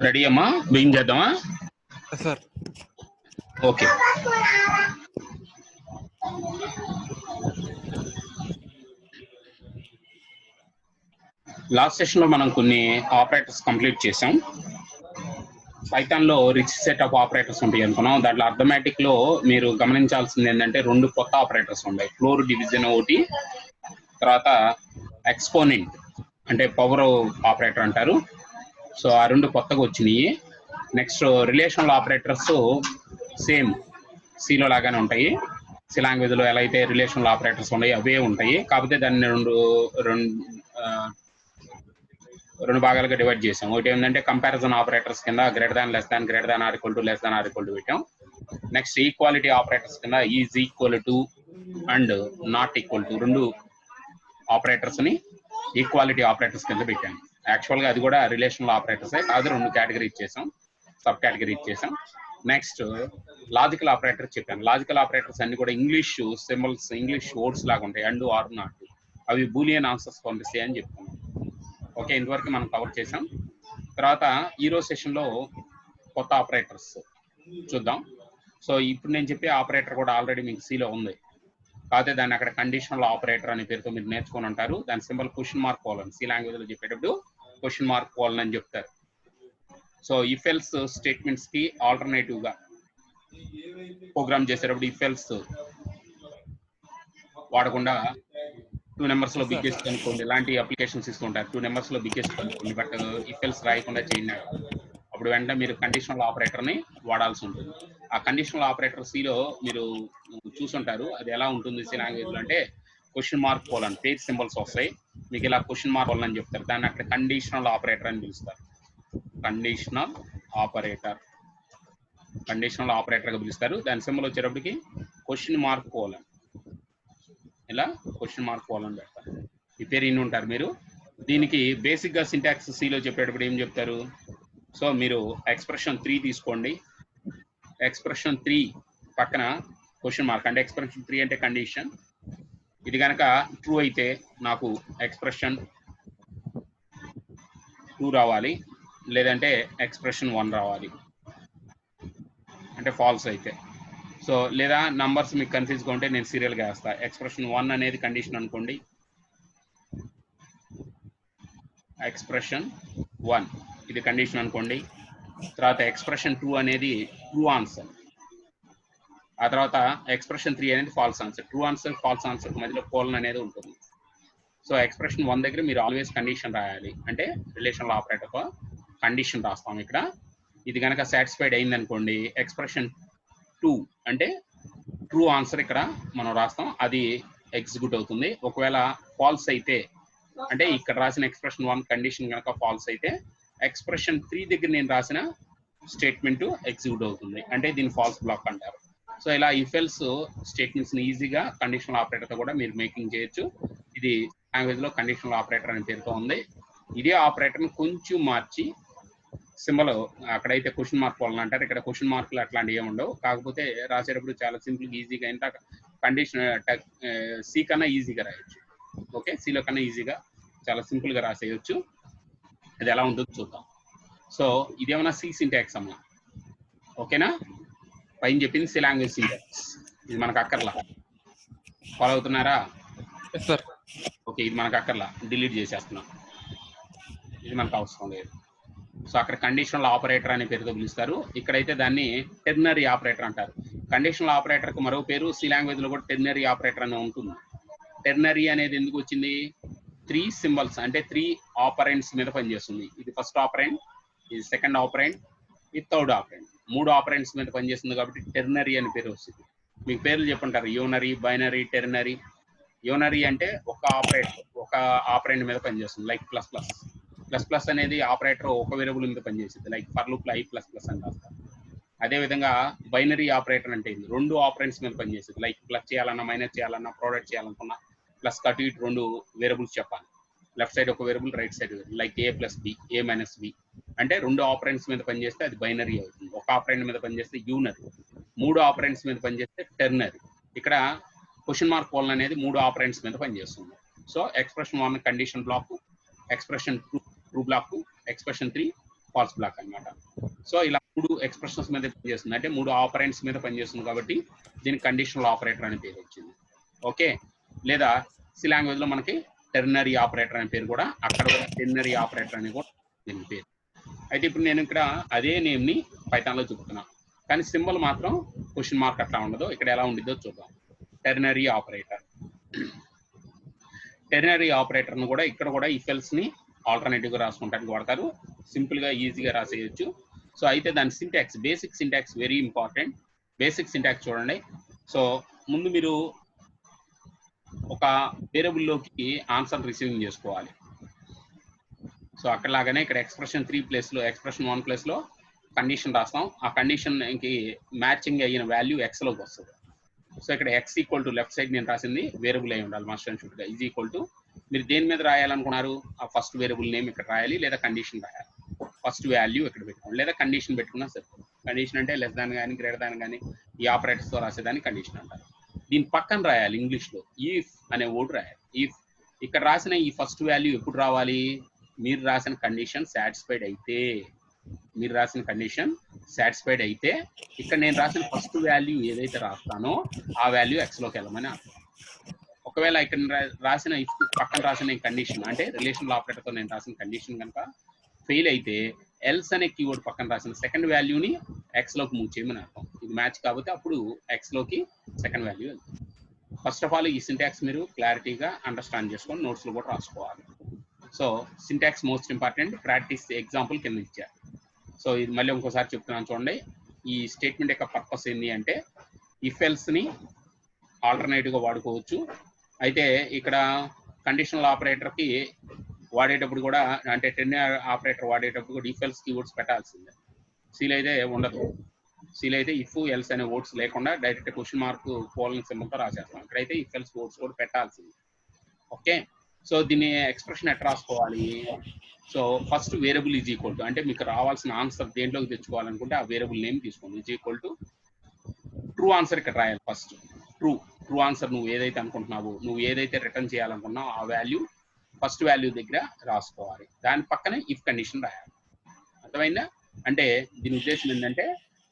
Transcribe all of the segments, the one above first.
Ready అమ్మా, begin చేద్దామా? Sir okay. Last session లో మనం కొన్ని ఆపరేటర్స్ కంప్లీట్ చేసాం. పైథాన్ లో రిచ్ సెట్ ఆఫ్ ఆపరేటర్స్ ఉంటాయి అనుకున్నాం. దాంట్లో అర్థమెటిక్ లో మీరు గమనించాల్సింది ఏంటంటే 2 కొత్త ఆపరేటర్స్ ఉన్నాయి. ఫ్లోర్ డివిజన్ ఒకటి, తర్వాత ఎక్స్పోనెంట్ అంటే పవర్ ఆపరేటర్ అంటారు. సో ఆ 2 కొత్తగా వచ్చినాయి. నెక్స్ట్ రిలేషనల్ ఆపరేటర్స్ సేమ్ సిలో లాగానే ఉంటాయి. సి లాంగ్వేజ్ లో ఎలా అయితే రిలేషనల్ ఆపరేటర్స్ ఉన్నాయి అవే ఉంటాయి. కాకపోతే దాన్ని రెండు భాగాలుగా డివైడ్ చేసాం. ఒకటి ఏంటంటే కంపారిజన్ ఆపరేటర్స్ కింద greater than, less than, greater than or equal to, less than or equal to పెట్టాం. నెక్స్ట్ ఈక్వాలిటీ ఆపరేటర్స్ కింద is equal to and not equal to 2 operators ని ఈక్వాలిటీ ఆపరేటర్స్ కింద పెట్టాం. యాక్చువల్ గా అది కూడా రిలేషనల్ ఆపరేటర్సే కాదు, 2 కేటగిరీ ఇచ్చేసాం, సబ్ కేటగిరీ ఇచ్చేసాం. నెక్స్ట్ లాజికల్ ఆపరేటర్ చెప్పాను. లాజికల్ ఆపరేటర్స్ అన్ని కూడా ఇంగ్లీష్ సింబల్స్, ఇంగ్లీష్ వర్డ్స్ లాగా ఉంటాయి. And, or, not. అవి బూలియన్ ఆన్సర్స్ పంపిస్తాయి అని చెప్తున్నాం. ఓకే, ఇంతవరకు మనం కవర్ చేసాం. తర్వాత ఈరోజు సెషన్ లో కొత్త ఆపరేటర్స్ చూద్దాం. సో ఇప్పుడు నేను చెప్పే ఆపరేటర్ కూడా ఆల్రెడీ మీకు సిలో ఉంది, కాకపోతే దాన్ని అక్కడ కండిషనల్ ఆపరేటర్ అనే పేరుతో మీరు నేర్చుకొని ఉంటారు. దాని symbol question mark colon. C language లో చెప్పేటప్పుడు క్వశ్చన్ మార్క్ కోలన్ అని చెప్తారు. సో ఇఫ్ ఎల్స్ స్టేట్మెంట్స్ కి ఆల్టర్నేటివ్ గా ప్రోగ్రామ్ చేసేటప్పుడు ఇఫ్ ఎల్స్ వాడకుండా 2 నెంబర్స్ లో బిగ్గెస్ట్ కనుక్కోండి, ఇలాంటి అప్లికేషన్స్ ఇస్తుంటారు. 2 నెంబర్స్ లో బిగ్గెస్ట్ కనుక్కోండి, బట్ ఇఫ్ ఎల్స్ రాయకుండా చేయండి. అప్పుడు వెంటనే మీరు కండిషనల్ ఆపరేటర్ ని వాడాల్సి ఉంటుంది. ఆ కండిషనల్ ఆపరేటర్ సిలో మీరు చూసుంటారు. అది ఎలా ఉంటుంది సి లాంగ్వేజ్ లో అంటే question mark colon, page symbols వస్తాయి మీకు, ఇలా క్వశ్చన్ మార్క్ కోలన్ అని చెప్తారు. దాన్ని అక్కడ కండిషనల్ ఆపరేటర్ అని పిలుస్తారు. కండిషనల్ ఆపరేటర్, కండిషనల్ ఆపరేటర్ గా పిలుస్తారు. దాని సింబల్ వచ్చేటప్పటికి క్వశ్చన్ మార్క్ కోలన్, ఇలా క్వశ్చన్ మార్క్ కోలన్ పెడతారు. ఈ పేరు ఇన్ని ఉంటారు మీరు. దీనికి బేసిక్ గా సింటాక్స్ సిలో చెప్పేటప్పుడు ఏం చెప్తారు? సో మీరు ఎక్స్ప్రెషన్ 3 తీసుకోండి. ఎక్స్ప్రెషన్ 3 పక్కన క్వశ్చన్ మార్క్, అంటే ఎక్స్ప్రెషన్ 3 అంటే కండిషన్. ఇది కనుక ట్రూ అయితే నాకు ఎక్స్ప్రెషన్ 2 రావాలి, లేదంటే ఎక్స్ప్రెషన్ 1 రావాలి, అంటే ఫాల్స్ అయితే. సో లేదా నంబర్స్ మీకు కన్ఫ్యూజ్గా ఉంటే నేను సీరియల్గా వేస్తా. ఎక్స్ప్రెషన్ 1 అనేది కండిషన్ అనుకోండి, ఎక్స్ప్రెషన్ 1 ఇది కండిషన్ అనుకోండి. తర్వాత ఎక్స్ప్రెషన్ 2 అనేది ట్రూ ఆన్సర్, ఆ తర్వాత ఎక్స్ప్రెషన్ 3 అనేది false answer. True answer, false answer మధ్యలో కోలన్ అనేది ఉంటుంది. సో ఎక్స్ప్రెషన్ 1 దగ్గర మీరు ఆల్వేస్ కండిషన్ రాయాలి, అంటే రిలేషనల్ ఆపరేటర్తో కండిషన్ రాస్తాం ఇక్కడ. ఇది కనుక సాటిస్ఫైడ్ అయింది అనుకోండి, ఎక్స్ప్రెషన్ 2 అంటే ట్రూ ఆన్సర్ ఇక్కడ మనం రాస్తాం, అది ఎగ్జిక్యూట్ అవుతుంది. ఒకవేళ ఫాల్స్ అయితే, అంటే ఇక్కడ రాసిన ఎక్స్ప్రెషన్ 1 కండిషన్ కనుక ఫాల్స్ అయితే, ఎక్స్ప్రెషన్ 3 దగ్గర నేను రాసిన స్టేట్మెంట్ ఎగ్జిక్యూట్ అవుతుంది, అంటే దీన్ని ఫాల్స్ బ్లాక్ అంటారు. సో ఇలా ఇఫ్ ఎల్స్ స్టేట్మెంట్స్ ని ఈజీగా కండిషనల్ ఆపరేటర్ తో కూడా మీరు మేకింగ్ చేయొచ్చు. ఇది లాంగ్వేజ్ లో కండిషనల్ ఆపరేటర్ అనే పేరుతో ఉంది. ఇదే ఆపరేటర్ ని కొంచెం మార్చి సింబల్, అక్కడైతే క్వశ్చన్ మార్క్ కోలన్ అంటారు, ఇక్కడ క్వశ్చన్ మార్కులు అట్లాంటివి ఏమి ఉండవు. కాకపోతే రాసేటప్పుడు చాలా సింపుల్ ఈజీగా, ఇంత కండిషన్ సి కన్నా ఈజీగా రాయొచ్చు. ఓకే, సిలో కన్నా ఈజీగా చాలా సింపుల్ గా రాసేయచ్చు. అది ఎలా ఉంటుందో చూద్దాం. సో ఇదేమన్నా సి సింటాక్స్ అమ్మా, ఓకేనా? పైన చెప్పింది సి లాంగ్వేజ్ సింటాక్స్, ఇది మనకు అక్కర్లా. ఫాలో అవుతున్నారా? ఓకే, ఇది మనకు అక్కర్లా, డిలీట్ చేసేస్తున్నాం, ఇది మనకు అవసరం లేదు. సో అక్కడ కండిషనల్ ఆపరేటర్ అనే పేరుతో పిలుస్తారు, ఇక్కడైతే దాన్ని టెర్నరీ ఆపరేటర్ అంటారు. కండిషనల్ ఆపరేటర్ కు మరో పేరు సి లాంగ్వేజ్ లో కూడా టెర్నరీ ఆపరేటర్ అని ఉంటుంది. టెర్నరీ అనేది ఎందుకు వచ్చింది? 3 సింబల్స్ అంటే 3 ఆపరెంట్స్ మీద పనిచేస్తుంది. ఇది ఫస్ట్ ఆపరెంట్, ఇది సెకండ్ ఆపరెంట్, ఇది థర్డ్ ఆపరెంట్. 3 ఆపరెంట్స్ మీద పనిచేస్తుంది కాబట్టి టెర్నరీ అని పేరు వస్తుంది. మీకు పేర్లు చెప్పుంటారు, యూనరీ, బైనరీ, టెర్నరీ. యూనరీ అంటే ఒక ఆపరెంట్ మీద పనిచేస్తుంది, like plus plus. Plus plus అనేది ఆపరేటర్ ఒక వేరియబుల్ మీద పనిచేస్తుంది, లైక్ ఫర్ లూప్ లో ఐ ప్లస్ ప్లస్ అని రాస్తారు. అదేవిధంగా బైనరీ ఆపరేటర్ అంటే 2 ఆపరెంట్స్ మీద పనిచేస్తుంది, లైక్ ప్లస్ చేయాలన్నా, మైనస్ చేయాలన్నా, ప్రోడక్ట్ చేయాలనుకున్నా, ప్లస్ కటు ఇటు 2 వేరియబుల్స్ చెప్పాలి. లెఫ్ట్ సైడ్ ఒక variable, right side like A plus B, A minus B. అంటే 2 ఆపరెంట్స్ మీద పనిచేస్తే అది బైనరీ అవుతుంది. ఒక ఆపరెంట్ మీద పనిచేస్తే యూనరీ, 3 ఆపరెంట్స్ మీద పనిచేస్తే టెర్నరీ. ఇక్కడ క్వశ్చన్ మార్క్ కోలన్ అనేది 3 ఆపరెంట్స్ మీద పనిచేస్తుంది. So expression 1 condition block, expression 2 true block, expression 3 false block అన్నమాట. సో ఇలా 3 ఎక్స్ప్రెషన్స్ మీద పనిచేస్తుంది, అంటే 3 ఆపరెంట్స్ మీద పనిచేస్తుంది కాబట్టి దీనికి కండిషనల్ ఆపరేటర్ అనే పేరు వచ్చింది. ఓకే, లేదా సి లాంగ్వేజ్ లో మనకి టెర్నరీ ఆపరేటర్ అనే పేరు కూడా, అక్కడ కూడా టెర్నరీ ఆపరేటర్ అని కూడా దీని పేరు. అయితే ఇప్పుడు నేను ఇక్కడ అదే నేమ్ ని పైథాన్ లో చూపుతున్నా, కానీ సింబల్ మాత్రం క్వశ్చన్ మార్క్ అట్లా ఉండదు. ఇక్కడ ఎలా ఉండిద్దో చూద్దాం. టెర్నరీ ఆపరేటర్, టెర్నరీ ఆపరేటర్ ను కూడా ఇక్కడ కూడా ఇఫ్ ఎల్స్ ని ఆల్టర్నేటివ్ గా రాసుకుంటానికి వాడతారు. సింపుల్ గా ఈజీగా రాసేయచ్చు. సో అయితే దాని syntax, basic syntax very important. Basic syntax చూడండి. సో ముందు మీరు ఒక వేరియబుల్ లోకి ఆన్సర్ రిసీవింగ్ చేసుకోవాలి. సో అక్కడలాగానే ఇక్కడ ఎక్స్ప్రెషన్ 3 ప్లేస్ లో ఎక్స్ప్రెషన్ 1 ప్లేస్ లో కండిషన్ రాస్తాం. ఆ కండిషన్ కి మ్యాచింగ్ అయిన వాల్యూ ఎక్స్ లోకి వస్తుంది. సో ఇక్కడ X equal to left side నేను రాసింది వేరియబుల్ అయి ఉండాలి మస్ట్ అండ్ షుడ్ గా. ఈజ్ ఈక్వల్ టు మీరు దేని మీద రాయాలనుకున్నారు, ఆ ఫస్ట్ వేరియబుల్ నేమ్ ఇక్కడ రాయాలి, లేదా కండిషన్ రాయాలి. ఫస్ట్ వాల్యూ ఇక్కడ పెట్టుకోండి, లేదా కండిషన్ పెట్టుకున్నా సరే. కండిషన్ అంటే లెస్ దాన్ కానీ గ్రేటర్ దాన్ కానీ ఈ ఆపరేటర్స్ తో రాసేదాన్ని కండిషన్ అంటారు. దీని పక్కన రాయాలి ఇంగ్లీష్ లో ఈఫ్ అనే వర్డ్ రాయాలి. ఈఫ్ ఇక్కడ రాసిన ఈ ఫస్ట్ వాల్యూ ఎప్పుడు రావాలి, మీరు రాసిన కండిషన్ సాటిస్ఫైడ్ అయితే, మీరు రాసిన కండిషన్ సాటిస్ఫైడ్ అయితే ఇక్కడ నేను రాసిన ఫస్ట్ వాల్యూ ఏదైతే రాస్తానో ఆ వాల్యూ ఎక్స్ లోకి వెళ్ళమని అర్థం. ఒకవేళ ఇక్కడ రాసిన ఇఫ్ పక్కన రాసిన కండిషన్ అంటే రిలేషనల్ ఆపరేటర్ తో నేను రాసిన కండిషన్ కనుక ఫెయిల్ అయితే ఎల్స్ అనే కీవర్డ్ పక్కన రాసిన సెకండ్ వాల్యూని ఎక్స్ లోకి మూవ్ చేయమని అర్థం. ఇది మ్యాచ్ కాబట్టి అప్పుడు ఎక్స్ లోకి సెకండ్ వాల్యూ వెళ్తుంది. ఫస్ట్ ఆఫ్ ఆల్ ఈ సింటాక్స్ మీరు క్లారిటీగా అండర్స్టాండ్ చేసుకొని నోట్స్ లో కూడా రాసుకోవాలి. So syntax most important. Practice example కింద ఇచ్చారు. సో ఇది మళ్ళీ ఇంకోసారి చెప్తున్నాను చూడండి. ఈ స్టేట్మెంట్ యొక్క పర్పస్ ఏంటి అంటే ఇఫ్ ఎల్స్ ని ఆల్టర్నేటివ్ గా వాడుకోవచ్చు. అయితే ఇక్కడ కండిషనల్ ఆపరేటర్ కి వాడేటప్పుడు కూడా, అంటే టెర్నరీ ఆపరేటర్ వాడేటప్పుడు కూడా ఇఫ్ ఎల్స్ కీవర్డ్స్ పెట్టాల్సిందే. సీల్ అయితే ఉండదు. సీల్ అయితే ఇఫ్ ఎల్స్ అనే వర్డ్స్ లేకుండా direct question mark colon symbol తో రాసేస్తాం. ఇక్కడైతే ఇఫ్ ఎల్స్ వర్డ్స్ కూడా పెట్టాల్సింది. ఓకే, సో దీన్ని ఎక్స్ప్రెషన్ ఎట్లా రాసుకోవాలి. So first variable is equal to, అంటే మీకు రావాల్సిన ఆన్సర్ దేంట్లోకి తెచ్చుకోవాలనుకుంటే ఆ వేరియబుల్ నేమ్ తీసుకోండి. Is equal to true answer ఇక్కడ రాయాలి. ఫస్ట్ ట్రూ ఆన్సర్ నువ్వు ఏదైతే అనుకుంటున్నావో, నువ్వు ఏదైతే రిటర్న్ చేయాలనుకున్నావు ఆ వాల్యూ ఫస్ట్ వాల్యూ దగ్గర రాసుకోవాలి. దాని పక్కనే ఇఫ్ కండిషన్ రాయాలి. అర్థమైందా? అంటే దీని ఉద్దేశం ఏంటంటే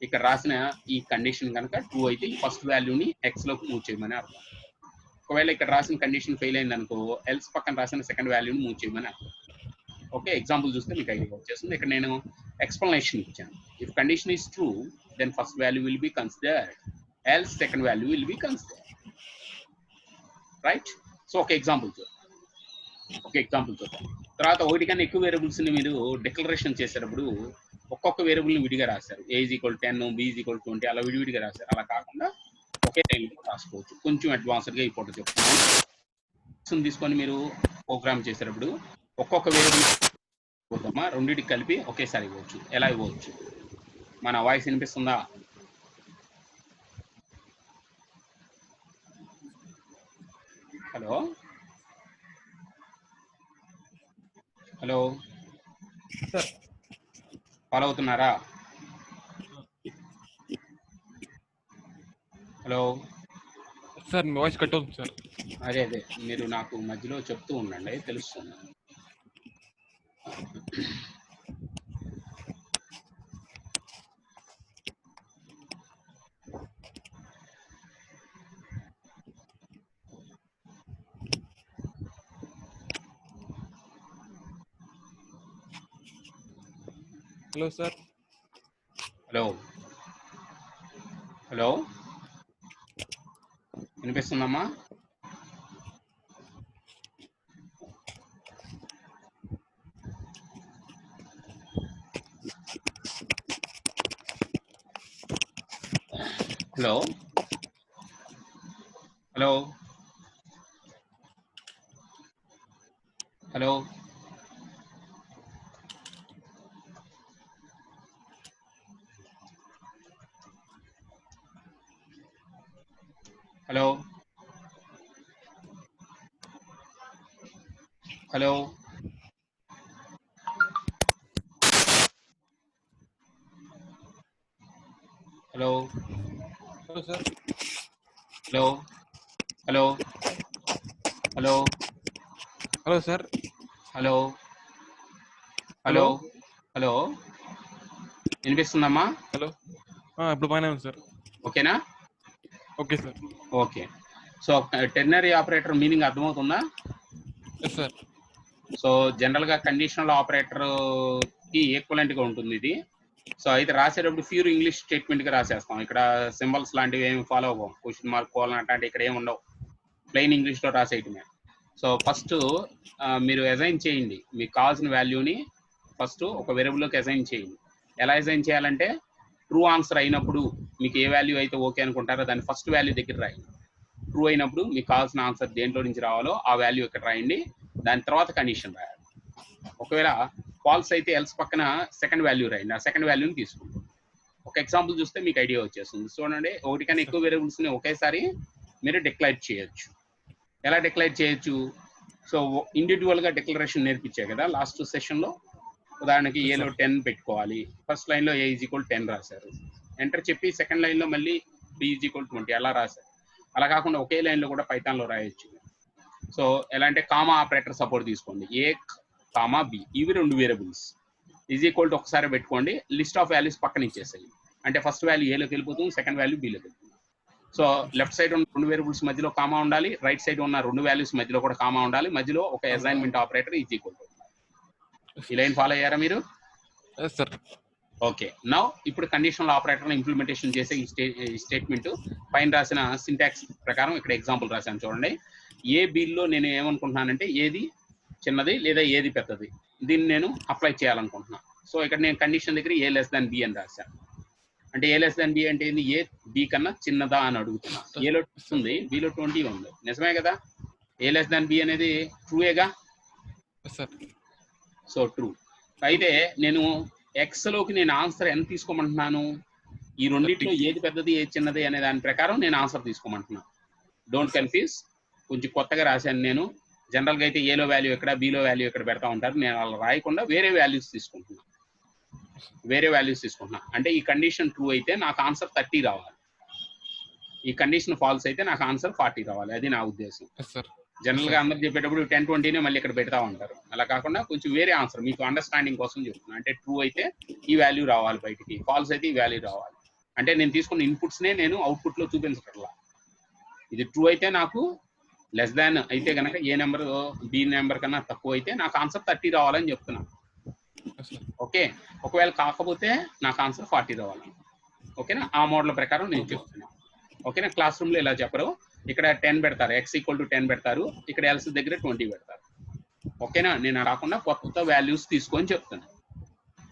ఇక్కడ రాసిన ఈ కండిషన్ కనుక ట్రూ అయితే ఈ ఫస్ట్ వాల్యూని ఎక్స్ లోకి మూవ్ చేయమని అర్థం. ఒకవేళ ఇక్కడ రాసిన కండిషన్ ఫెయిల్ అయింది అనుకో, ఎల్స్ పక్కన రాసిన సెకండ్ వాల్యూని మూవ్ చేయమని అర్థం. ఓకే, ఎగ్జాంపుల్ చూస్తే మీకు ఐడియా వచ్చేస్తుంది. ఇక్కడ నేను ఎక్స్ప్లెనేషన్ ఇచ్చాను. If condition is true then first value will be considered, else second value will be considered. Right? So ఒక ఎగ్జాంపుల్ చూద్దాం. తర్వాత ఒకటి కన్నా ఎక్కువ వేరియబుల్స్ ని మీరు డిక్లరేషన్ చేసేటప్పుడు ఒక్కొక్క వేరియబుల్ ని విడిగా రాశారు. A is equal 10, B is equal 20 అలా విడివిడిగా రాశారు. అలా కాకుండా ఒకే టైంలో రాసుకోవచ్చు. కొంచెం అడ్వాన్స్డ్గా ఈ ఫోటో చెప్తున్నాను. తీసుకొని మీరు ప్రోగ్రామ్ చేసేటప్పుడు ఒక్కొక్క వేరియబుల్ పోతామా రెండింటికి కలిపి ఒకేసారి ఇవ్వచ్చు. ఎలా ఇవ్వచ్చు? మన వాయిస్ వినిపిస్తుందా? హలో హలో ఫాలో అవుతున్నారా? హలో సార్ మీ వాయిస్ కట్ అవుతుంది సార్. అదే మీరు నాకు మధ్యలో చెప్తూ ఉండండి, తెలుస్తుంది. Hello sir. హలో వినిపిస్తుందమ్మా? Hello hello hello hello hello hello hello sir. Hello hello hello hello sir. Hello hello hello వినిపిస్తుందమ్మా? హలో ఇప్పుడు బాగానే ఉంది సార్. ఓకేనా? Okay sir. Okay. So ternary operator meaning అర్థమవుతుందా? Yes sir. సో జనరల్ గా conditional operator కి equivalent గా ఉంటుంది ఇది. సో అయితే రాసేటప్పుడు ప్యూర్ ఇంగ్లీష్ స్టేట్మెంట్ గా రాసేస్తాం. ఇక్కడ సింబల్స్ లాంటివి ఏమి ఫాలో అవ్వం. క్వశ్చన్ మార్క్ కోలన్ అట్లాంటి ఇక్కడ ఏమి ఉండవు. ప్లెయిన్ ఇంగ్లీష్ లో రాసేయటమే. సో ఫస్ట్ మీరు అసైన్ చేయండి. మీకు కావాల్సిన వాల్యూని ఫస్ట్ ఒక వేరియబుల్ లోకి అసైన్ చేయండి. ఎలా అసైన్ చేయాలంటే ట్రూ ఆన్సర్ అయినప్పుడు మీకు ఏ వాల్యూ అయితే ఓకే అనుకుంటారో దాన్ని ఫస్ట్ వాల్యూ దగ్గర రాయండి. ట్రూ అయినప్పుడు మీకు కావాల్సిన ఆన్సర్ దేంట్లో నుంచి రావాలో ఆ వాల్యూ ఇక్కడ రాయండి. దాని తర్వాత కండిషన్ రాయాలి. ఒకవేళ ఫాల్స్ అయితే ఎల్స్ పక్కన సెకండ్ వాల్యూ రాయండి. ఆ సెకండ్ వాల్యూని తీసుకోండి. ఒక ఎగ్జాంపుల్ చూస్తే మీకు ఐడియా వచ్చేస్తుంది. చూడండి, ఒకటి కన్నా ఎక్కువ వేరియబుల్స్ ని ఒకేసారి మీరు డిక్లేర్ చేయొచ్చు. ఎలా డిక్లేర్ చేయొచ్చు? సో ఇండివిజువల్ గా డిక్లరేషన్ నేర్పించే కదా లాస్ట్ సెషన్ లో. ఉదాహరణకి ఏలో 10 పెట్టుకోవాలి. ఫస్ట్ లైన్ లో a = 10 రాశారు. ఎంటర్ చెప్పి సెకండ్ లైన్ లో మళ్ళీ b = 20 అలా రాశారు. అలా కాకుండా ఒకే లైన్ లో కూడా పైథాన్ లో రాయొచ్చు. సో ఎలా అంటే కామా ఆపరేటర్ సపోర్ట్ తీసుకోండి. a, b ఇవి రెండు వేరియబుల్స్. = ఒకసారి పెట్టుకోండి. లిస్ట్ ఆఫ్ వాల్యూస్ పక్కన ఇచ్చేసాయి. అంటే ఫస్ట్ వాల్యూ ఏలోకి వెళ్ళిపోతుంది, సెకండ్ వాల్యూ బీలోకి వెళ్ళిపోతుంది. సో లెఫ్ట్ సైడ్ ఉన్న రెండు వేరియబుల్స్ మధ్యలో కామా ఉండాలి, రైట్ సైడ్ ఉన్న రెండు వాల్యూస్ మధ్యలో కూడా కామా ఉండాలి, మధ్యలో ఒక అసైన్మెంట్ ఆపరేటర్ = ఈ లైన్ ఫాలో అయ్యారా మీరు? Yes sir. ఓకే. నౌ ఇప్పుడు కండిషనల్ ఆపరేటర్ ఇంప్లిమెంటేషన్ చేసే ఈ స్టేట్మెంట్ పైన రాసిన సింటాక్స్ ప్రకారం ఇక్కడ ఎగ్జాంపుల్ రాశాను చూడండి. ఏ బిల్లో నేను ఏమనుకుంటున్నానంటే ఏది చిన్నది లేదా ఏది పెద్దది, దీన్ని నేను అప్లై చేయాలనుకుంటున్నాను. సో ఇక్కడ నేను కండిషన్ దగ్గర a b అని రాశాను. అంటే a<b అంటే ఏంది? ఏ బి కన్నా చిన్నదా అని అడుగుతున్నా. ఏలో ఉంది, బిలో 20 ఉంది. నిజమే కదా? a<b అనేది ట్రూయేగా. So true. అయితే నేను ఎక్స్ లోకి నేను ఆన్సర్ ఎంత తీసుకోమంటున్నాను? ఈ రెండింటిలో ఏది పెద్దది ఏది చిన్నది అనే దాని ప్రకారం నేను ఆన్సర్ తీసుకోమంటున్నాను. Don't confuse. కొంచెం కొత్తగా రాశాను నేను. జనరల్గా అయితే ఏలో వాల్యూ ఎక్కడ, బిలో వాల్యూ ఎక్కడ పెడతా ఉంటారు. నేను అలా రాయకుండా వేరే వాల్యూస్ తీసుకుంటున్నాను. అంటే ఈ కండిషన్ ట్రూ అయితే నాకు ఆన్సర్ 30 రావాలి. ఈ కండిషన్ ఫాల్స్ అయితే నాకు ఆన్సర్ 40 రావాలి. అది నా ఉద్దేశం. జనరల్ గా అందరు చెప్పేటప్పుడు 10, 20నే మళ్ళీ ఇక్కడ పెడతా ఉంటారు. అలా కాకుండా కొంచెం వేరే ఆన్సర్ మీకు అండర్స్టాండింగ్ కోసం చెప్తున్నా. అంటే ట్రూ అయితే ఈ వాల్యూ రావాలి బయటికి, ఫాల్స్ అయితే ఈ వాల్యూ రావాలి. అంటే నేను తీసుకున్న ఇన్పుట్స్ నే నేను అవుట్పుట్ లో చూపించట్లా. ఇది ట్రూ అయితే నాకు లెస్ దాన్ అయితే కనుక ఏ నెంబర్ బి నెంబర్ కన్నా తక్కువ అయితే నాకు ఆన్సర్ 30 రావాలని చెప్తున్నాను. ఓకే. ఒకవేళ కాకపోతే నాకు ఆన్సర్ 40 రావాలి. ఓకేనా? ఆ మోడల్ ప్రకారం నేను చెప్తున్నాను. ఓకేనా? క్లాస్ రూమ్ లో ఇలా చెప్పరు. ఇక్కడ 10 పెడతారు, x = 10 పెడతారు, ఇక్కడ ఎల్స్ దగ్గర 20 పెడతారు. ఓకేనా? నేను రాకుండా కొత్త వాల్యూస్ తీసుకొని చెప్తాను.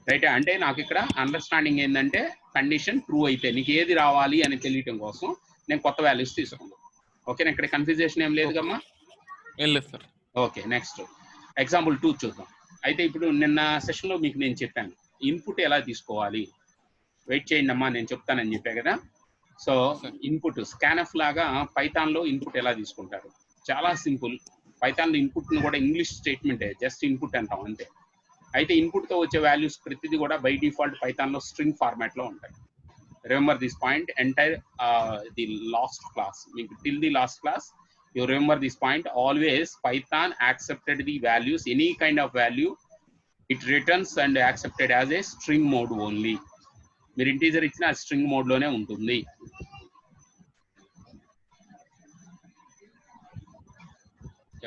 రైట్? అంటే నాకు ఇక్కడ అండర్స్టాండింగ్ ఏంటంటే కండిషన్ ట్రూ అయితే నీకు ఏది రావాలి అని తెలియటం కోసం నేను కొత్త వాల్యూస్ తీసుకున్నాను. ఓకేనా? ఇక్కడ కన్ఫ్యూజేషన్ ఏం లేదు కమ్మా? ఓకే. నెక్స్ట్ ఎగ్జాంపుల్ 2 చూద్దాం. అయితే ఇప్పుడు నిన్న సెషన్ లో మీకు నేను చెప్పాను ఇన్పుట్ ఎలా తీసుకోవాలి. వెయిట్ చేయండి అమ్మా, నేను చెప్తానని చెప్పా కదా. సో ఇన్పుట్ స్కాన్ఎఫ్ లాగా పైథాన్ లో ఇన్పుట్ ఎలా తీసుకుంటారు? చాలా సింపుల్. పైథాన్ లో ఇన్పుట్ ను కూడా ఇంగ్లీష్ స్టేట్మెంటే, జస్ట్ ఇన్పుట్ అంటాం అంతే. అయితే ఇన్పుట్ తో వచ్చే వాల్యూస్ ప్రతిదీ కూడా బై డిఫాల్ట్ పైథాన్ లో స్ట్రింగ్ ఫార్మాట్ లో ఉంటాయి. Remember this point entire the last class. మీకు till the last class you remember this point. Always Python accepted the values, any kind of value it returns and accepted as a string mode only. మీరు integer ఇచ్చిన string mode లోనే ఉంటుంది.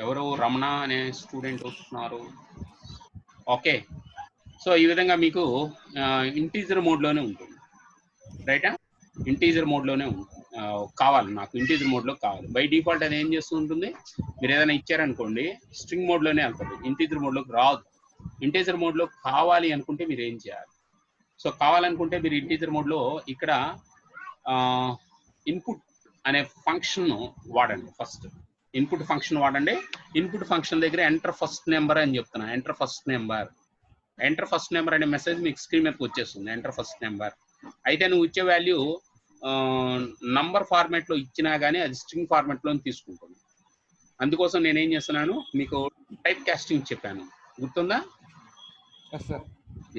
ఎవరు రమణ అనే student వస్తున్నారు. Okay. So ఈ విధంగా మీకు ఇంటీజర్ మోడ్ లోనే ఉంటుంది. రైటా? ఇంటీజర్ మోడ్ లోనే ఉంటుంది. కావాలి నాకు ఇంటీజర్ మోడ్ లో కావాలి. బై డిఫాల్ట్ అది ఏం చేస్తూ ఉంటుంది? మీరు ఏదైనా ఇచ్చారనుకోండి స్ట్రింగ్ మోడ్ లోనే వెళ్తుంది, ఇంటీజర్ మోడ్ లోకి రాదు. ఇంటీజర్ మోడ్ లో కావాలి అనుకుంటే మీరు ఏం చేయాలి? సో కావాలనుకుంటే మీరు ఇంటీజర్ మోడ్ లో ఇక్కడ ఇన్పుట్ అనే ఫంక్షన్ వాడండి. ఫస్ట్ ఇన్పుట్ ఫంక్షన్ వాడండి. ఇన్పుట్ ఫంక్షన్ దగ్గర ఎంటర్ ఫస్ట్ నెంబర్ అని చెప్తున్నా. ఎంటర్ ఫస్ట్ నెంబర్ అనే మెసేజ్ మీకు స్క్రీన్ మీదకి వచ్చేస్తుంది. Enter first number. అయితే నువ్వు ఇచ్చే వాల్యూ నంబర్ ఫార్మాట్ లో ఇచ్చినా గానీ అది స్ట్రింగ్ ఫార్మాట్ లో తీసుకుంటుంది. అందుకోసం నేను ఏం చేస్తున్నాను, మీకు టైప్ కాస్టింగ్ చెప్పాను, గుర్తుందా?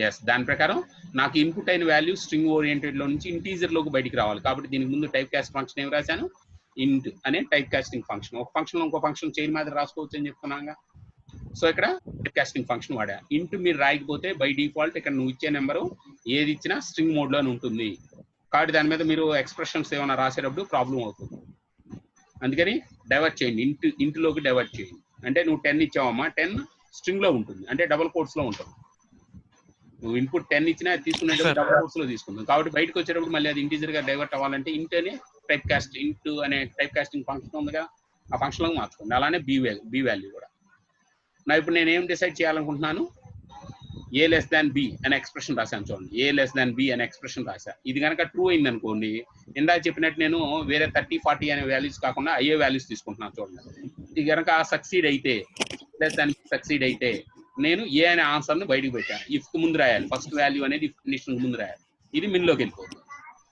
ఎస్. దాని ప్రకారం నాకు ఇన్పుట్ అయిన వాల్యూ స్ట్రింగ్ ఓరియంటెడ్ లో నుంచి ఇంటీజర్ లోకి బయటికి రావాలి. కాబట్టి దీనికి ముందు టైప్ కాస్ట్ ఫంక్షన్ ఏమి రాశాను? ఇంట్ అనే టైప్ కాస్టింగ్ ఫంక్షన్. ఒక ఫంక్షన్ ఇంకో ఫంక్షన్ చైన్ మాదిరి రాసుకోవచ్చు అని చెప్తున్నాగా. సో ఇక్కడ టైప్ కాస్టింగ్ ఫంక్షన్ వాడా. ఇంటూ మీరు రాయకపోతే బై డిఫాల్ట్ ఇక్కడ నువ్వు ఇచ్చే నెంబరు ఏది ఇచ్చినా స్ట్రింగ్ మోడ్ లో ఉంటుంది కాబట్టి దాని మీద మీరు ఎక్స్ప్రెషన్స్ ఏమైనా రాసేటప్పుడు ప్రాబ్లం అవుతుంది. అందుకని డైవర్ట్ చేయండి, ఇంటిలోకి డైవర్ట్ చేయండి. అంటే నువ్వు 10 ఇచ్చావమ్మా, 10 స్ట్రింగ్ లో ఉంటుంది, అంటే డబుల్ కోట్స్ లో ఉంటుంది. నువ్వు ఇన్పుట్ 10 ఇచ్చినా తీసుకునేటప్పుడు డబుల్ కోట్స్ లో తీసుకుంటుంది కాబట్టి బయటకు వచ్చేటప్పుడు మళ్ళీ అది ఇంటీజర్ గా డైవర్ట్ అవ్వాలంటే ఇంట్ అనే టైప్ కాస్ట్ ఇంటూ అనే టైప్ కాస్టింగ్ ఫంక్షన్ ఉందిగా, ఆ ఫంక్షన్ లో మార్చుకోండి. అలానే బి వాల్యూ కూడా. నా ఇప్పుడు నేను ఏం డిసైడ్ చేయాలనుకుంటున్నాను, ఏ లెస్ దాన్ బి అనే ఎక్స్ప్రెషన్ రాశాను చూడండి. ఏ లెస్ దాన్ బి అనే ఎక్స్ప్రెషన్ రాశా. ఇది కనుక ట్రూ అయింది అనుకోండి, ఇందాక చెప్పినట్టు నేను వేరే 30, 40 అనే వాల్యూస్ కాకుండా అయ్యే వాల్యూస్ తీసుకుంటున్నాను చూడండి. ఇది కనుక సక్సీడ్ అయితే, లెస్ దాన్ సక్సీడ్ అయితే నేను ఏ అనే ఆన్సర్ ను బయటకు పెట్టాను. ఇఫ్ కు ముందు రాయాలి, ఫస్ట్ వాల్యూ అనేది ఇఫ్ కండిషన్ ముందు రాయాలి. ఇది మిన్ లోకి వెళ్ళిపోతుంది.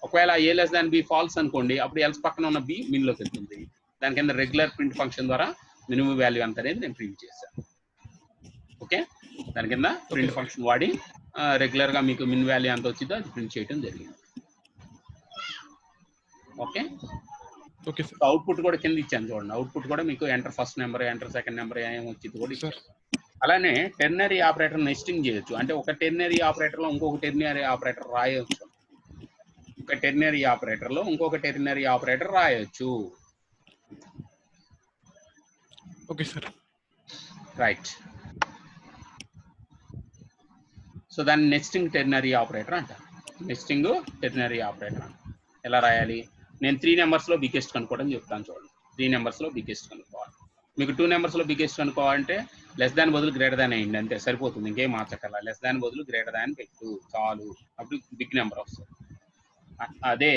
ఒకవేళ ఏ లెస్ దాన్ బి ఫాల్స్ అనుకోండి, అప్పుడు ఎల్స్ పక్కన ఉన్న బి మిన్ లోకి వెళ్తుంది. దాని కింద రెగ్యులర్ ప్రింట్ ఫంక్షన్ ద్వారా మినిమం వాల్యూ అంత అనేది నేను ప్రింట్ చేశాను. ఓకే, దాని కింద ప్రింట్ ఫంక్షన్ వాడి రెగ్యులర్ గా మీకు మిన్ వాల్యూ ఎంత వచ్చిందో అది ప్రింట్ చేయడం జరిగింది. ఓకే, అవుట్పుట్ కూడా కింద ఇచ్చాను చూడండి. అవుట్పుట్ కూడా మీకు enter first number, enter second number ఏమొచ్చింది కూడా ఇచ్చారు. అలానే టెర్నరీ ఆపరేటర్ నెస్టింగ్ చేయొచ్చు. అంటే ఒక టెర్నరీ ఆపరేటర్ లో ఇంకొక టెర్నరీ ఆపరేటర్ రాయొచ్చు. ఒక టెర్నరీ ఆపరేటర్ లో ఇంకొక టెర్నరీ ఆపరేటర్ రాయొచ్చు. Okay sir, right. సో దాన్ని నెస్టింగ్ టెర్నరీ ఆపరేటర్ అంటారు. నెస్టింగ్ టెర్నరీ ఆపరేటర్ అంటారు. ఎలా రాయాలి, నేను 3 నెంబర్స్ లో బిగ్గెస్ట్ కనుక్కోవడం చెప్తాను చూడండి. 3 నెంబర్స్ లో బిగ్గెస్ట్ కనుక్కోవాలి. మీకు 2 నెంబర్స్ లో బిగ్గెస్ట్ కనుక్కోవాలంటే లెస్ దాన్ బదులు గ్రేటర్ దాన్ అయ్యింది, అంతే సరిపోతుంది, ఇంకేం మార్చక్కర్లా. లెస్ దాన్ బదులు గ్రేటర్ దాన్ పెట్టు చాలు, అప్పుడు బిగ్ నెంబర్ వస్తుంది. అదే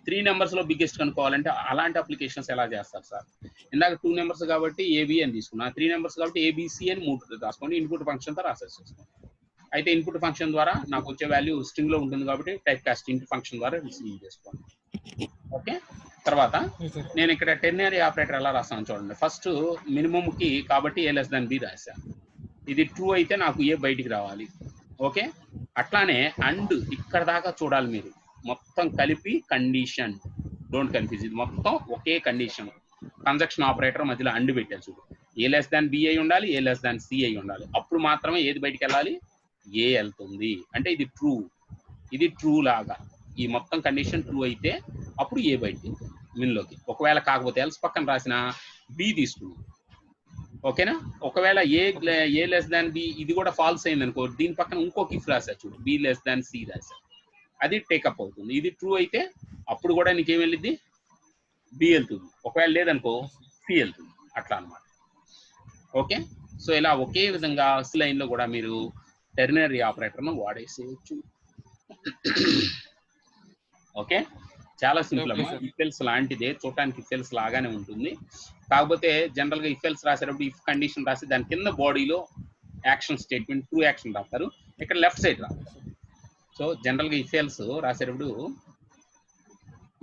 3 నెంబర్స్ లో బిగ్గెస్ట్ కనుక్కోవాలంటే అలాంటి అప్లికేషన్స్ ఎలా చేస్తారు సార్? ఇందాక 2 నెంబర్స్ కాబట్టి ఏబి అని తీసుకున్నా, 3 నెంబర్స్ కాబట్టి ఏబిసి అని 3 రాసుకోండి, ఇన్పుట్ ఫంక్షన్ తో రాసేసుకోండి. అయితే ఇన్పుట్ ఫంక్షన్ ద్వారా నాకు వచ్చే వాల్యూ స్ట్రింగ్ లో ఉంటుంది కాబట్టి టైప్ కాస్ట్ ఇంట్ ఫంక్షన్ ద్వారా రిసీవ్ చేసుకోండి. ఓకే, తర్వాత నేను ఇక్కడ టెర్నరీ ఆపరేటర్ ఎలా రాస్తాను చూడండి. ఫస్ట్ మినిమమ్ కి కాబట్టి ఏ లెస్ దాన్ బి రాశాను. ఇది ట్రూ అయితే నాకు ఏ బయటికి రావాలి. ఓకే, అట్లానే అండ్ ఇక్కడ దాకా చూడాలి మీరు, మొత్తం కలిపి కండిషన్, డోంట్ కన్ఫ్యూజ్. ఇది మొత్తం ఒకే కండిషన్. కంజక్షన్ ఆపరేటర్ మధ్యలో అండ్ పెట్టారు చూడు. ఏ లెస్ దాన్ బి అయి ఉండాలి, ఏ లెస్ దాన్ సి అయి ఉండాలి. అప్పుడు మాత్రమే ఏది బయటికి వెళ్ళాలి, ఏ వెళ్తుంది. అంటే ఇది ట్రూ, ఇది ట్రూ లాగా. ఈ మొత్తం కండిషన్ ట్రూ అయితే అప్పుడు ఏ బయటికి మిన్లోకి. ఒకవేళ కాకపోతే ఎల్స్ పక్కన రాసిన బి తీసుకుంది. ఓకేనా, ఒకవేళ ఏ లెస్ దాన్ బి ఇది కూడా ఫాల్స్ అయింది అనుకో, దీని పక్కన ఇంకొక ఇఫ్ రాశా చూడు, బి లెస్ దాన్ సి రాశా, అది టేకప్ అవుతుంది. ఇది ట్రూ అయితే అప్పుడు కూడా నీకేం వెళ్ళింది, బి వెళ్తుంది. ఒకవేళ లేదనుకో సి వెళ్తుంది. అట్లా అనమాట. ఓకే, సో ఇలా ఒకే విధంగా సి లైన్ లో కూడా మీరు టెర్నరీ ఆపరేటర్ ను వాడేసేయచ్చు. ఓకే, చాలా సింపుల్ అమ్మా. ఇఫెల్స్ లాంటిదే, చూడటానికి ఇఫెల్స్ లాగానే ఉంటుంది. కాకపోతే జనరల్ గా ఇఫెల్స్ రాసేటప్పుడు ఇఫ్ కండిషన్ రాసి దాని కింద బాడీలో యాక్షన్ స్టేట్మెంట్ ట్రూ యాక్షన్ రాస్తారు, ఇక్కడ లెఫ్ట్ సైడ్ రాస్తారు. సో జనరల్ గా ఇఫెల్స్ రాసేటప్పుడు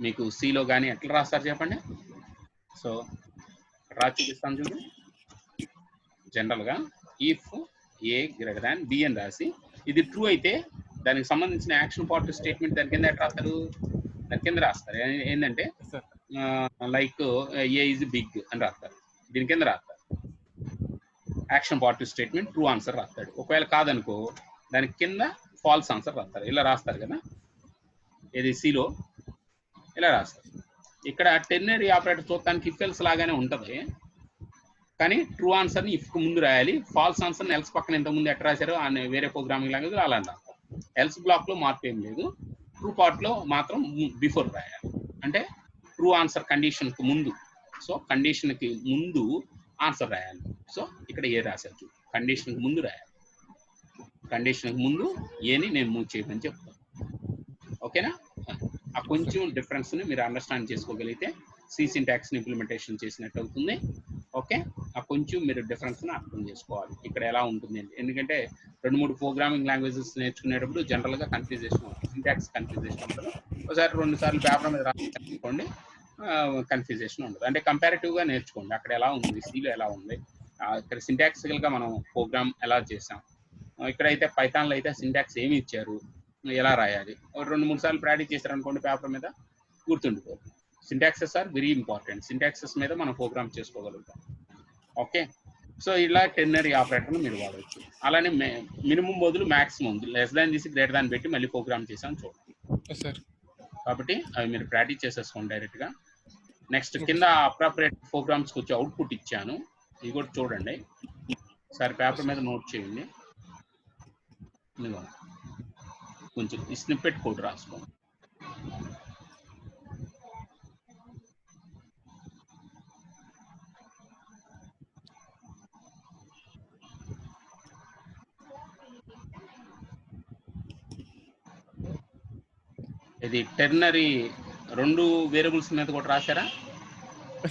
మీకు సిలో కానీ ఎట్లా రాస్తారు చెప్పండి. సో రాసి చూపిస్తాను చూడు. జనరల్ గా if A greater than B అని రాసి ఇది ట్రూ అయితే దానికి సంబంధించిన యాక్షన్ పార్ట్ స్టేట్మెంట్ దాని కింద ఎట్లా రాస్తారు, దాని కింద రాస్తారు. ఏంటంటే లైక్ ఏ ఈజ్ బిగ్ అని రాస్తారు, దీని కింద రాస్తారు. Action part statement true answer రాస్తాడు. ఒకవేళ కాదనుకో దాని కింద ఫాల్స్ ఆన్సర్ రాస్తారు. ఇలా రాస్తారు కదా, ఇది సిలో ఇలా రాస్తారు. ఇక్కడ టెర్నరీ ఆపరేటర్ చూడటానికి ఇఫ్ ఎల్స్ లాగానే ఉంటది, కానీ ట్రూ ఆన్సర్ ని ఇఫ్ కు ముందు రాయాలి, ఫాల్స్ ఆన్సర్ ని ఎల్స్ పక్కన ఎంత ముందు ఎట్లా రాశారో వేరే ప్రోగ్రామింగ్ లాంగ్వేజ్ అలా రాస్తారు. ఎల్స్ బ్లాక్ లో మార్పు ఏం లేదు, ట్రూ పార్ట్ లో మాత్రం బిఫోర్ రాయాలి. అంటే ట్రూ ఆన్సర్ కండిషన్ కు ముందు, సో కండిషన్ కి ముందు ఆన్సర్ రాయాలి. సో ఇక్కడ ఏ రాశారు, కండిషన్ కి ముందు రాయాలి. కండిషన్ కి ముందు ఏని నేను మూవ్ చేయమని చెప్తాను. ఓకేనా, ఆ కొంచెం డిఫరెన్స్ ని మీరు అండర్స్టాండ్ చేసుకోగలిగితే సి సింటాక్స్ ని ఇంప్లిమెంటేషన్ చేసినట్టు అవుతుంది. ఓకే, ఆ కొంచెం మీరు డిఫరెన్స్ ని అర్థం చేసుకోవాలి ఇక్కడ ఎలా ఉంటుంది. ఎందుకంటే 2-3 ప్రోగ్రామింగ్ లాంగ్వేజెస్ నేర్చుకునేటప్పుడు జనరల్ గా కన్ఫ్యూజేషన్ ఉంటుంది, సింటాక్స్ కన్ఫ్యూజేషన్ ఉంటుంది. ఒకసారి 2 సార్లు పేపర్ మీద రాసుకోండి, కన్ఫ్యూజేషన్ ఉండదు. అంటే కంపారిటివ్ గా నేర్చుకోండి అక్కడ ఎలా ఉంది, సిలో ఎలా ఉంది, ఇక్కడ సింటాక్సికల్ గా మనం ప్రోగ్రామ్ ఎలా చేసాం. ఇక్కడైతే పైథాన్ లో అయితే సింటాక్స్ ఏమి ఇచ్చారు, ఎలా రాయాలి, 2-3 సార్లు ప్రాక్టీస్ చేశారు అనుకోండి పేపర్ మీద గుర్తుండిపోతుంది. Syntaxes are very important. Syntaxes మీద మనం ప్రోగ్రామ్ చేసుకోగలుగుతాం. ఓకే, సో ఇలా టెర్నరీ ఆపరేటర్ని మీరు వాడవచ్చు. అలానే మినిమం బదులు మ్యాక్సిమం లెస్ దాన్ తీసి గ్రేటర్ దాన్ పెట్టి మళ్ళీ ప్రోగ్రామ్ చేసాం చూడండి. సార్ కాబట్టి అవి మీరు ప్రాక్టీస్ చేసేసుకోండి డైరెక్ట్గా. నెక్స్ట్ Okay, కింద అప్రాపరేట్ ప్రోగ్రామ్స్కి వచ్చి అవుట్పుట్ ఇచ్చాను, ఇది కూడా చూడండి. ఒకసారి పేపర్ మీద నోట్ చేయండి. ఇదిగో కొంచెం స్నిప్పెట్ కోడ్ రాసుకోండి. ఇది టెర్నరీ 2 వేరియబుల్స్ మీద కూడా రాశారా?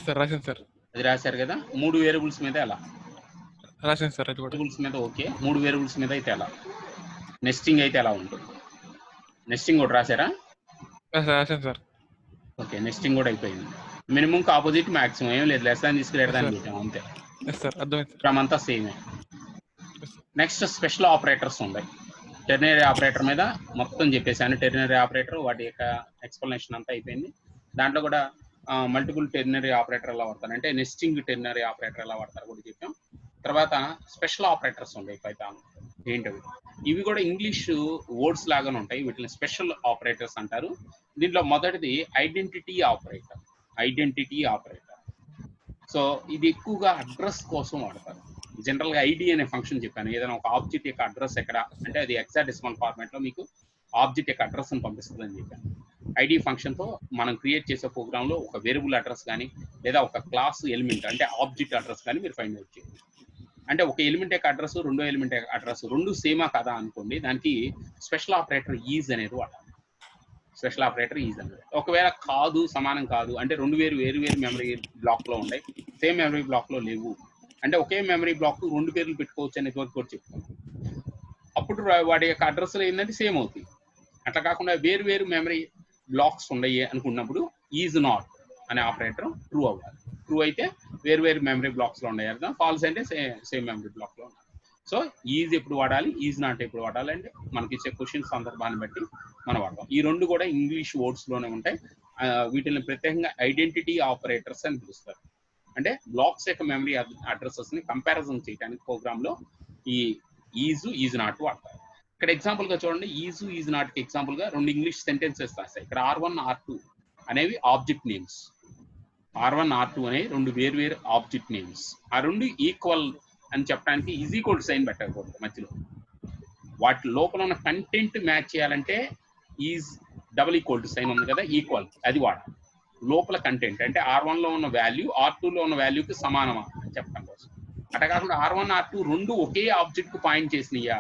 సార్ రాశాను సార్. అది రాశారు కదా. 3 వేరియబుల్స్ మీద ఎలా రాశాను సార్. అది కూడా వేరియబుల్స్ మీద ఓకే. 3 వేరియబుల్స్ మీద అయితే ఎలా? నెస్టింగ్ అయితే ఎలా ఉంటుంది? నెస్టింగ్ కూడా రాశారా? రాశాను సార్. ఓకే, నెస్టింగ్ కూడా అయిపోయింది. మినిమం ఆపోజిట్ మ్యాక్సిమం ఏం లేదు, లెస్ దాన్ తీసి గ్రేటర్ దాన్ పెట్టాం అంతే. సార్ అర్థమైంది సార్, అంతా సేమే. నెక్స్ట్ స్పెషల్ ఆపరేటర్స్ ఉన్నాయి. టెర్నరీ ఆపరేటర్ మీద మొత్తం చెప్పేసాను. టెర్నరీ ఆపరేటర్ వాటి యొక్క ఎక్స్ప్లెనేషన్ అంతా అయిపోయింది. దాంట్లో కూడా మల్టిపుల్ టెర్నరీ ఆపరేటర్ ఎలా వాడతారు అంటే నెస్టింగ్ టెర్నరీ ఆపరేటర్ ఎలా వాడతారు కూడా చెప్పాం. తర్వాత స్పెషల్ ఆపరేటర్స్ ఉంటాయి పైథాన్. ఏంటవి? ఇవి కూడా ఇంగ్లీష్ వర్డ్స్ లాగానే ఉంటాయి. వీటిని స్పెషల్ ఆపరేటర్స్ అంటారు. దీంట్లో మొదటిది identity operator. Identity operator so ఇది ఎక్కువగా అడ్రస్ కోసం వాడతారు. జనరల్ గా ఐడి అనే ఫంక్షన్ చెప్పాను. ఏదైనా ఒక ఆబ్జెక్ట్ యొక్క అడ్రస్ ఎక్కడ అంటే అది హెక్సాడెసిమల్ ఫార్మాట్ లో మీకు ఆబ్జెక్ట్ యొక్క అడ్రస్ ని పంపిస్తుంది అని చెప్పాను. ఐడి ఫంక్షన్ తో మనం క్రియేట్ చేసే ప్రోగ్రామ్ లో ఒక వేరియబుల్ అడ్రస్ కానీ లేదా ఒక క్లాస్ ఎలిమెంట్ అంటే ఆబ్జెక్ట్ అడ్రస్ కానీ మీరు ఫైండ్ అవుట్ చేయండి. అంటే ఒక ఎలిమెంట్ యొక్క అడ్రస్ రెండో ఎలిమెంట్ యొక్క అడ్రస్ రెండు సేమా కదా అనుకోండి, దానికి స్పెషల్ ఆపరేటర్ ఈజ్ అనేది వాడాలి. స్పెషల్ ఆపరేటర్ ఈజ్ అనేది. ఒకవేళ కాదు, సమానం కాదు అంటే వేరు వేరు మెమరీ బ్లాక్ లో ఉన్నాయి, సేమ్ మెమరీ బ్లాక్ లో లేవు అంటే ఒకే మెమరీ బ్లాక్ 2 పేర్లు పెట్టుకోవచ్చు అనేది వరకు కూడా చెప్తాం. అప్పుడు వాడి యొక్క అడ్రస్ ఏంటంటే సేమ్ అవుతుంది. అట్లా కాకుండా వేరు వేరు మెమరీ బ్లాక్స్ ఉన్నాయి అనుకున్నప్పుడు ఈజ్ నాట్ అనే ఆపరేటర్ ట్రూ అవ్వాలి. ట్రూ అయితే వేరు వేరు మెమరీ బ్లాక్స్ లో ఉన్నాయి అర్థం. ఫాల్స్ అంటే సేమ్ మెమరీ బ్లాక్ లో ఉన్నాయి. సో ఈజ్ ఎప్పుడు వాడాలి, ఈజ్ నాట్ ఎప్పుడు వాడాలి అంటే మనకి ఇచ్చే క్వశ్చన్ సందర్భాన్ని బట్టి మనం వాడతాం. ఈ రెండు కూడా ఇంగ్లీష్ వర్డ్స్ లోనే ఉంటాయి. వీటిని ప్రత్యేకంగా ఐడెంటిటీ ఆపరేటర్స్ అని పిలుస్తారు. అంటే బ్లాక్స్ యొక్క మెమరీ అడ్రసెస్ ని కంపారిజన్ చేయడానికి ప్రోగ్రామ్ లో ఈ ఈజ్ నాట్ వాడతారు. ఇక్కడ ఎగ్జాంపుల్ గా చూడండి, ఈజ్ నాట్ కి ఎగ్జాంపుల్ గా 2 ఇంగ్లీష్ సెంటెన్సెస్ రాస్తాయి. ఇక్కడ R1 R2 అనేవి ఆబ్జెక్ట్ నేమ్స్. R1 R2 అనేవి 2 వేరు వేరు ఆబ్జెక్ట్ నేమ్స్. ఆ 2 ఈక్వల్ అని చెప్పడానికి ఈజ్ ఈక్వల్ సైన్ పెట్టకూడదు మధ్యలో. వాటి లోపల ఉన్న కంటెంట్ మ్యాచ్ చేయాలంటే is double equal to sign ఉంది కదా, ఈక్వల్ అది వాడాలి. లోపల కంటెంట్ అంటే R1 లో ఉన్న వాల్యూ R2 లో ఉన్న వాల్యూకి సమానమా అని చెప్పడం కోసం. అట్లా కాకుండా R1 R2 రెండు ఒకే ఆబ్జెక్ట్ కు పాయింట్ చేసినయ్యా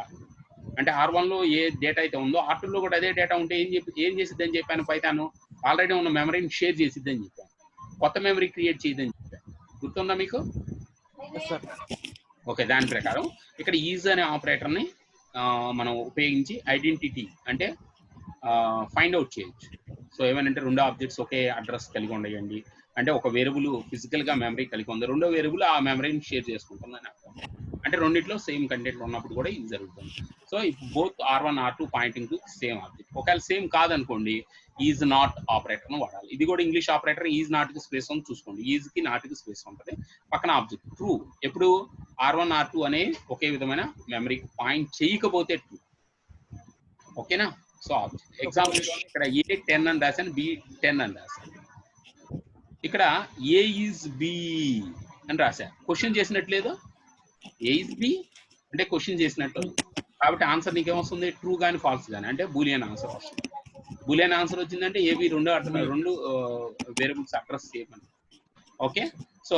అంటే R1 లో ఏ డేటా అయితే ఉందో R2 లో కూడా అదే డేటా ఉంటే ఏం చేసిద్ది అని చెప్పాను. పైథాన్ ఆల్రెడీ ఉన్న మెమరీని షేర్ చేసిద్ది అని చెప్పాను. కొత్త మెమరీ క్రియేట్ చేయదని చెప్పాను. గుర్తుందా మీకు? ఓకే, దాని ప్రకారం ఇక్కడ ఈజ్ అనే ఆపరేటర్ ని మనం ఉపయోగించి ఐడెంటిటీ అంటే ఫైండ్ అవుట్ చేయొచ్చు. సో ఏమనంటే 2 ఆబ్జెక్ట్స్ ఒకే అడ్రస్ కలిగి ఉండయండి అంటే ఒక వేరియబుల్ ఫిజికల్ గా మెమరీ కలిగి ఉంది, రెండో వేరియబుల్ ఆ మెమరీని షేర్ చేసుకుంటుంది అని అర్థం. అంటే రెండిట్లో సేమ్ కంటెంట్ ఉన్నప్పుడు కూడా ఇది జరుగుతుంది. So both R1 R2 pointing to same object. ఒకవేళ సేమ్ కాదనుకోండి ఈజ్ నాట్ ఆపరేటర్ ను వాడాలి. ఇది కూడా ఇంగ్లీష్ ఆపరేటర్. ఈజ్ నాట్ కి స్పేస్ ఉంది చూసుకోండి. ఈజ్ కి నాట్ కి స్పేస్ ఉంటుంది, పక్కన ఆబ్జెక్ట్. ట్రూ ఎప్పుడు R1 R2 అనే ఒకే విధమైన మెమరీకి పాయింట్ చేయకపోతే ట్రూ. ఓకేనా? సో ఆబ్జెక్ట్ ఎగ్జాంపుల్ ఇక్కడ A10 అని రాశాను, B10 అని రాశాను. ఇక్కడ A ఈజ్ B అని రాశాను. క్వశ్చన్ చేసినట్లేదు. A ఈజ్ B అంటే క్వశ్చన్ చేసినట్టు. కాబట్టి ఆన్సర్ నీకేమొస్తుంది? ట్రూ కానీ ఫాల్స్ కానీ అంటే బూలియన్ ఆన్సర్ వస్తుంది. బూలియన్ ఆన్సర్ వచ్చిందంటే ఏవి రెండు వేరియబుల్స్ అడ్రస్ సేమ్ అని. ఓకే, సో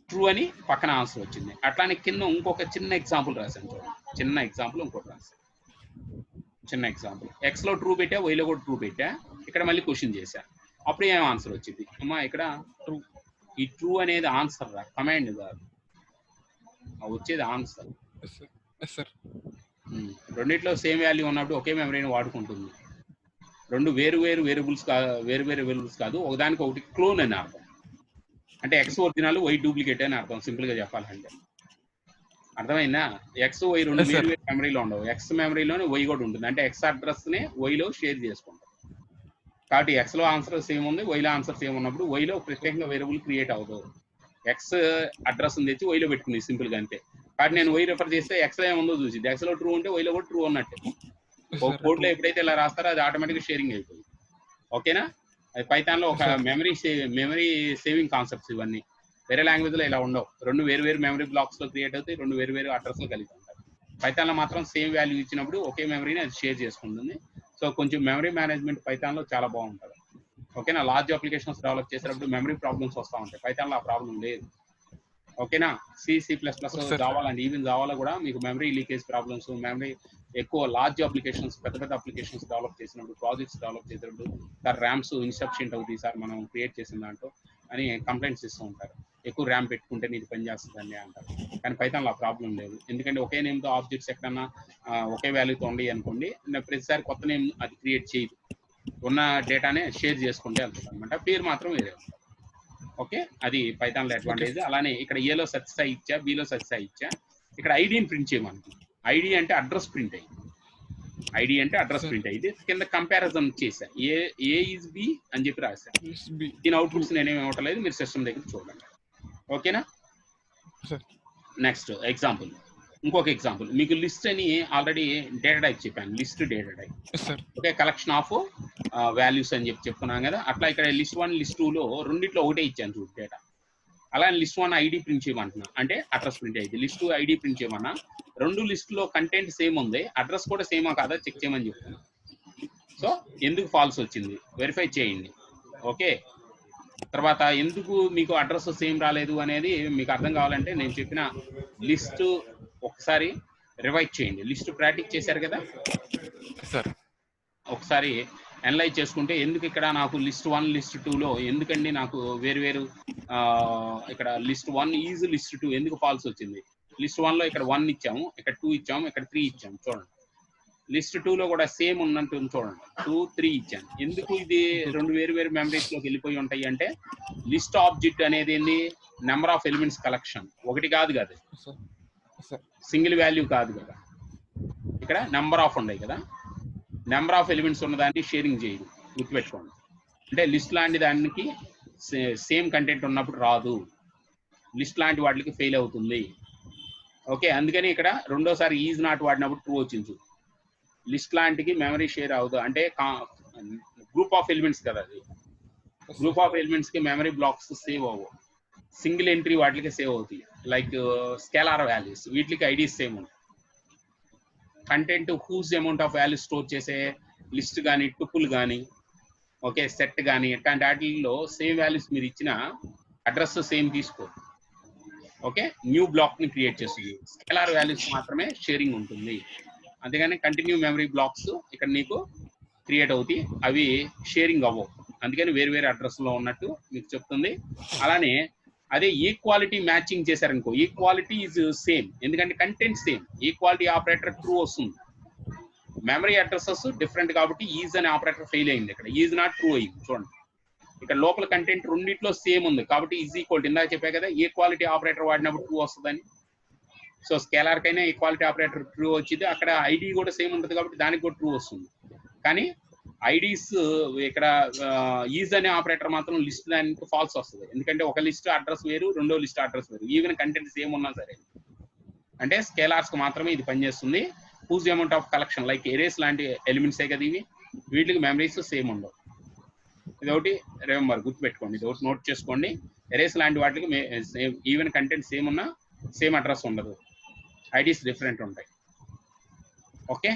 ట్రూ అని పక్కన ఆన్సర్ వచ్చింది. అట్లానే కింద ఇంకొక చిన్న ఎగ్జాంపుల్ రాశాను చూడండి. చిన్న ఎగ్జాంపుల్ ఇంకోటి రాశాను. చిన్న ఎగ్జాంపుల్ ఎక్స్ లో ట్రూ పెట్టా, వైలో కూడా ట్రూ పెట్టా. ఇక్కడ మళ్ళీ క్వశ్చన్ చేశా, అప్పుడు ఏం ఆన్సర్ వచ్చింది? అమ్మా ఇక్కడ ట్రూ. ఈ ట్రూ అనేది ఆన్సర్ రా, కమాండ్ కాదు, వచ్చేది ఆన్సర్. రెండిట్లో సేమ్ వాల్యూ ఉన్నప్పుడు ఒకే మెమరీని వాడుకుంటుంది. రెండు వేరు వేరు వేరియబుల్స్ కాదు, ఒకదానికి ఒకటి క్లోన్ అని అర్థం. అంటే ఎక్స్ ఒరిజినల్, వై డూప్లికేట్ అని అర్థం. సింపుల్ గా చెప్పాలంటే అర్థమైందా? ఎక్స్ వై రెండు వేరు వేరు మెమరీలో ఉండవు. ఎక్స్ మెమరీలోనే వై కూడా ఉంటుంది. అంటే ఎక్స్ అడ్రస్ ని వైలో షేర్ చేసుకుంటాం. కాబట్టి ఎక్స్ లో ఆన్సర్ సేమ్ ఉంది, వైలో ఆన్సర్ సేమ్ ఉన్నప్పుడు వైలో ప్రత్యేకంగా వేరియబుల్ క్రియేట్ అవుతుంది. ఎక్స్ అడ్రస్ తెచ్చి వైలో పెట్టుకుంది సింపుల్ గా అంతే. కాబట్టి నేను వై రెఫర్ చేస్తే ఎక్స్ లో ఏముందో చూసి ఎక్స్ లో ట్రూ ఉంటే వైలో కూడా ట్రూ ఉన్నట్టే. కోడ్ లో ఎప్పుడైతే ఇలా రాస్తారో అది ఆటోమేటిక్ షేరింగ్ అయిపోయింది. ఓకేనా? అది పైథాన్ లో ఒక మెమరీ సేవింగ్ కాన్సెప్ట్స్ ఇవన్నీ. వేరే లాంగ్వేజ్ లో ఇలా ఉండవు. రెండు వేరు మెమరీ బ్లాక్స్ లో క్రియేట్ అవుతాయి, రెండు వేరు అడ్రస్ లో కలిగి ఉంటాయి. పైథాన్ లో మాత్రం సేమ్ వాల్యూ ఇచ్చినప్పుడు ఒకే మెమరీని అది షేర్ చేసుకుంటుంది. సో కొంచెం మెమరీ మేనేజ్మెంట్ పైథాన్ లో చాలా బాగుంటుంది. ఓకేనా? లార్జ్ అప్లికేషన్స్ డెవలప్ చేసేటప్పుడు మెమరీ ప్రాబ్లమ్స్ వస్తూ ఉంటాయి. పైథాన్ లో ఆ ప్రాబ్లం లేదు. ఓకేనా? C++, జావా అండ్ ఈవెన్ జావాలో కూడా మీకు మెమరీ లీకేజ్ ప్రాబ్లమ్స్, మెమరీ ఎక్కువ లార్జ్ అప్లికేషన్స్, పెద్ద అప్లికేషన్స్ డెవలప్ చేసినప్పుడు, ప్రాజెక్ట్స్ డెవలప్ చేసినప్పుడు సార్ ర్యామ్స్ ఇన్సఫిషియంట్ అవుతాయి సార్ మనం క్రియేట్ చేసిన దాంట్లో అని కంప్లైంట్స్ ఇస్తూ ఉంటారు. ఎక్కువ ర్యామ్ పెట్టుకుంటే నీకు పని చేస్తుందండి అంటారు. కానీ పైథాన్లో ఆ ప్రాబ్లం లేదు. ఎందుకంటే ఒకే నేమ్తో ఆబ్జెక్ట్స్ ఎక్కడన్నా ఒకే వాల్యూతో ఉండి అనుకోండి, ప్రతిసారి కొత్త నేమ్ అది క్రియేట్ చేయదు. ఉన్న డేటానే షేర్ చేసుకుంటే వెళ్తుంది అనమాట. పేరు మాత్రం వేరే ఉంటుంది. ఓకే, అది పైథాన్లో అడ్వాంటేజ్. అలానే ఇక్కడ ఏలో సత్సాయి ఇచ్చా, బిలో సత్సాయి ఇచ్చా. ఇక్కడ ఐడిని ప్రింట్ చేయమనుకో. ఐడి అంటే అడ్రస్ ప్రింట్ అయ్యింది. ఐడి అంటే అడ్రస్ ప్రింట్ అయ్యింది. కింద కంపారిజన్ చేశా, ఏ ఈజ్ బి అని చెప్పి రాశా. దీని అవుట్పుట్స్ నేనేమి ఇవ్వట్లేదు, మీరు సిస్టమ్ దగ్గర చూడండి. ఓకేనా? నెక్స్ట్ ఎగ్జాంపుల్, ఇంకొక ఎగ్జాంపుల్ మీకు లిస్ట్ అని ఆల్రెడీ డేటా టైప్ చెప్పాను. List data type. Okay, collection of values అని చెప్పుకున్నాం కదా. అట్లా ఇక్కడ లిస్ట్ 1 లిస్ట్ 2లో రెండిట్లో ఒకటే ఇచ్చాను చూడు డేటా. అలా లిస్ట్ 1 ఐడి ప్రింట్ చేయమంటున్నా, అంటే అడ్రస్ ప్రింట్ అయ్యింది. లిస్ట్ 2 ఐడి ప్రింట్ చేయమన్నా, రెండు లిస్ట్ లో కంటెంట్ సేమ్ ఉంది, అడ్రస్ కూడా సేమా కాదా చెక్ చేయమని చెప్తున్నా. సో ఎందుకు ఫాల్స్ వచ్చింది వెరిఫై చేయండి. ఓకే, తర్వాత ఎందుకు మీకు అడ్రస్ సేమ్ రాలేదు అనేది మీకు అర్థం కావాలంటే నేను చెప్పిన లిస్ట్ ఒకసారి రివైజ్ చేయండి. లిస్ట్ ప్రాక్టీస్ చేశారు కదా, ఒకసారి అనలైజ్ చేసుకుంటే ఎందుకు ఇక్కడ నాకు లిస్ట్ 1 లిస్ట్ 2లో ఎందుకండి నాకు వేరు ఇక్కడ లిస్ట్ 1 ఈజ్ లిస్ట్ 2 ఎందుకు ఫాల్స్ వచ్చింది? లిస్ట్ 1లో ఇక్కడ 1 ఇచ్చాము, ఇక్కడ 2 ఇచ్చాము, ఇక్కడ 3 ఇచ్చాము. చూడండి, లిస్ట్ 2లో కూడా సేమ్ ఉన్నట్టు చూడండి, 2, 3 ఇచ్చాను. ఎందుకు ఇది రెండు వేరు మెమరీస్ లోకి వెళ్ళిపోయి ఉంటాయి అంటే, లిస్ట్ ఆబ్జెక్ట్ అనేది ఏంది? Number of elements collection. ఒకటి కాదు కదా, సింగిల్ వాల్యూ కాదు కదా, ఇక్కడ నెంబర్ ఆఫ్ ఉన్నాయి కదా. నెంబర్ ఆఫ్ ఎలిమెంట్స్ ఉన్నదాన్ని షేరింగ్ చేయదు, గుర్తుపెట్టుకోండి. అంటే లిస్ట్ లాంటి దానికి సేమ్ కంటెంట్ ఉన్నప్పుడు రాదు, లిస్ట్ లాంటి వాటికి ఫెయిల్ అవుతుంది. ఓకే, అందుకని ఇక్కడ రెండోసారి ఈజ్ నాట్ వాడినప్పుడు ట్రూ వచ్చింది. లిస్ట్ లాంటికి మెమరీ షేర్ అవుతుంది, అంటే గ్రూప్ ఆఫ్ ఎలిమెంట్స్ కదా అది. గ్రూప్ ఆఫ్ ఎలిమెంట్స్ కి మెమరీ బ్లాక్స్ సేవ్ అవ్వవు, సింగిల్ ఎంట్రీ వాటికి సేవ్ అవుతాయి. లైక్ స్కేలార్ వాల్యూస్, వీటికి ఐడీస్ సేమ్ ఉంటాయి. Content whose amount of values store చేసే లిస్ట్ కానీ, టుపుల్ కానీ, ఓకే సెట్ కానీ, ఇట్లాంటి వాటిల్లో సేమ్ వాల్యూస్ మీరు ఇచ్చిన అడ్రస్ సేమ్ తీసుకో. ఓకే, న్యూ బ్లాక్ ని క్రియేట్ చేస్తుంది. స్కేలార్ వాల్యూస్ మాత్రమే షేరింగ్ ఉంటుంది, అంతేగాని కంటిన్యూ మెమరీ బ్లాక్స్ ఇక్కడ నీకు క్రియేట్ అవుతాయి, అవి షేరింగ్ అవ్వవు. అందుకని వేరు అడ్రస్ లో ఉన్నట్టు మీకు చెప్తుంది. అలానే అదే ఈక్వాలిటీ మ్యాచింగ్ చేశారనుకో, ఈక్వాలిటీ ఈజ్ సేమ్, ఎందుకంటే content same. Equality operator true వస్తుంది, మెమరీ అడ్రసెస్ డిఫరెంట్ కాబట్టి ఈజ్ అనే ఆపరేటర్ ఫెయిల్ అయింది. ఇక్కడ ఈజ్ నాట్ ట్రూ అయింది. చూడండి, ఇక్కడ లోపల కంటెంట్ రెండిట్లో సేమ్ ఉంది కాబట్టి ఈజ్ ఈక్వల్. ఇందాక చెప్పా కదా ఈక్వాలిటీ ఆపరేటర్ వాడినప్పుడు ట్రూ వస్తుందని. సో స్కేలార్ కైనా ఈక్వాలిటీ ఆపరేటర్ ట్రూ వచ్చింది, అక్కడ ఐడి కూడా సేమ్ ఉంటుంది కాబట్టి దానికి కూడా ట్రూ వస్తుంది. కానీ ఐడీస్ ఇక్కడ ఈజ్ అనే ఆపరేటర్ మాత్రం లిస్ట్ దానికి ఫాల్స్ వస్తుంది, ఎందుకంటే ఒక లిస్ట్ అడ్రస్ వేరు, రెండో లిస్ట్ అడ్రస్ వేరు, ఈవెన్ కంటెంట్ సేమ్ ఉన్నా సరే. అంటే స్కేలార్స్ కు మాత్రమే ఇది పనిచేస్తుంది. Whose amount of collection like arrays లాంటి ఎలిమెంట్సే కదా ఇవి, వీటికి మెమరీస్ సేమ్ ఉండవు. ఇది ఒకటి రిమెంబర్, గుర్తుపెట్టుకోండి, ఇది ఒకటి నోట్ చేసుకోండి. ఎరేస్ లాంటి వాటికి ఈవెన్ కంటెంట్ సేమ్ ఉన్నా సేమ్ అడ్రస్ ఉండదు, ఐడీస్ డిఫరెంట్ ఉంటాయి. ఓకే,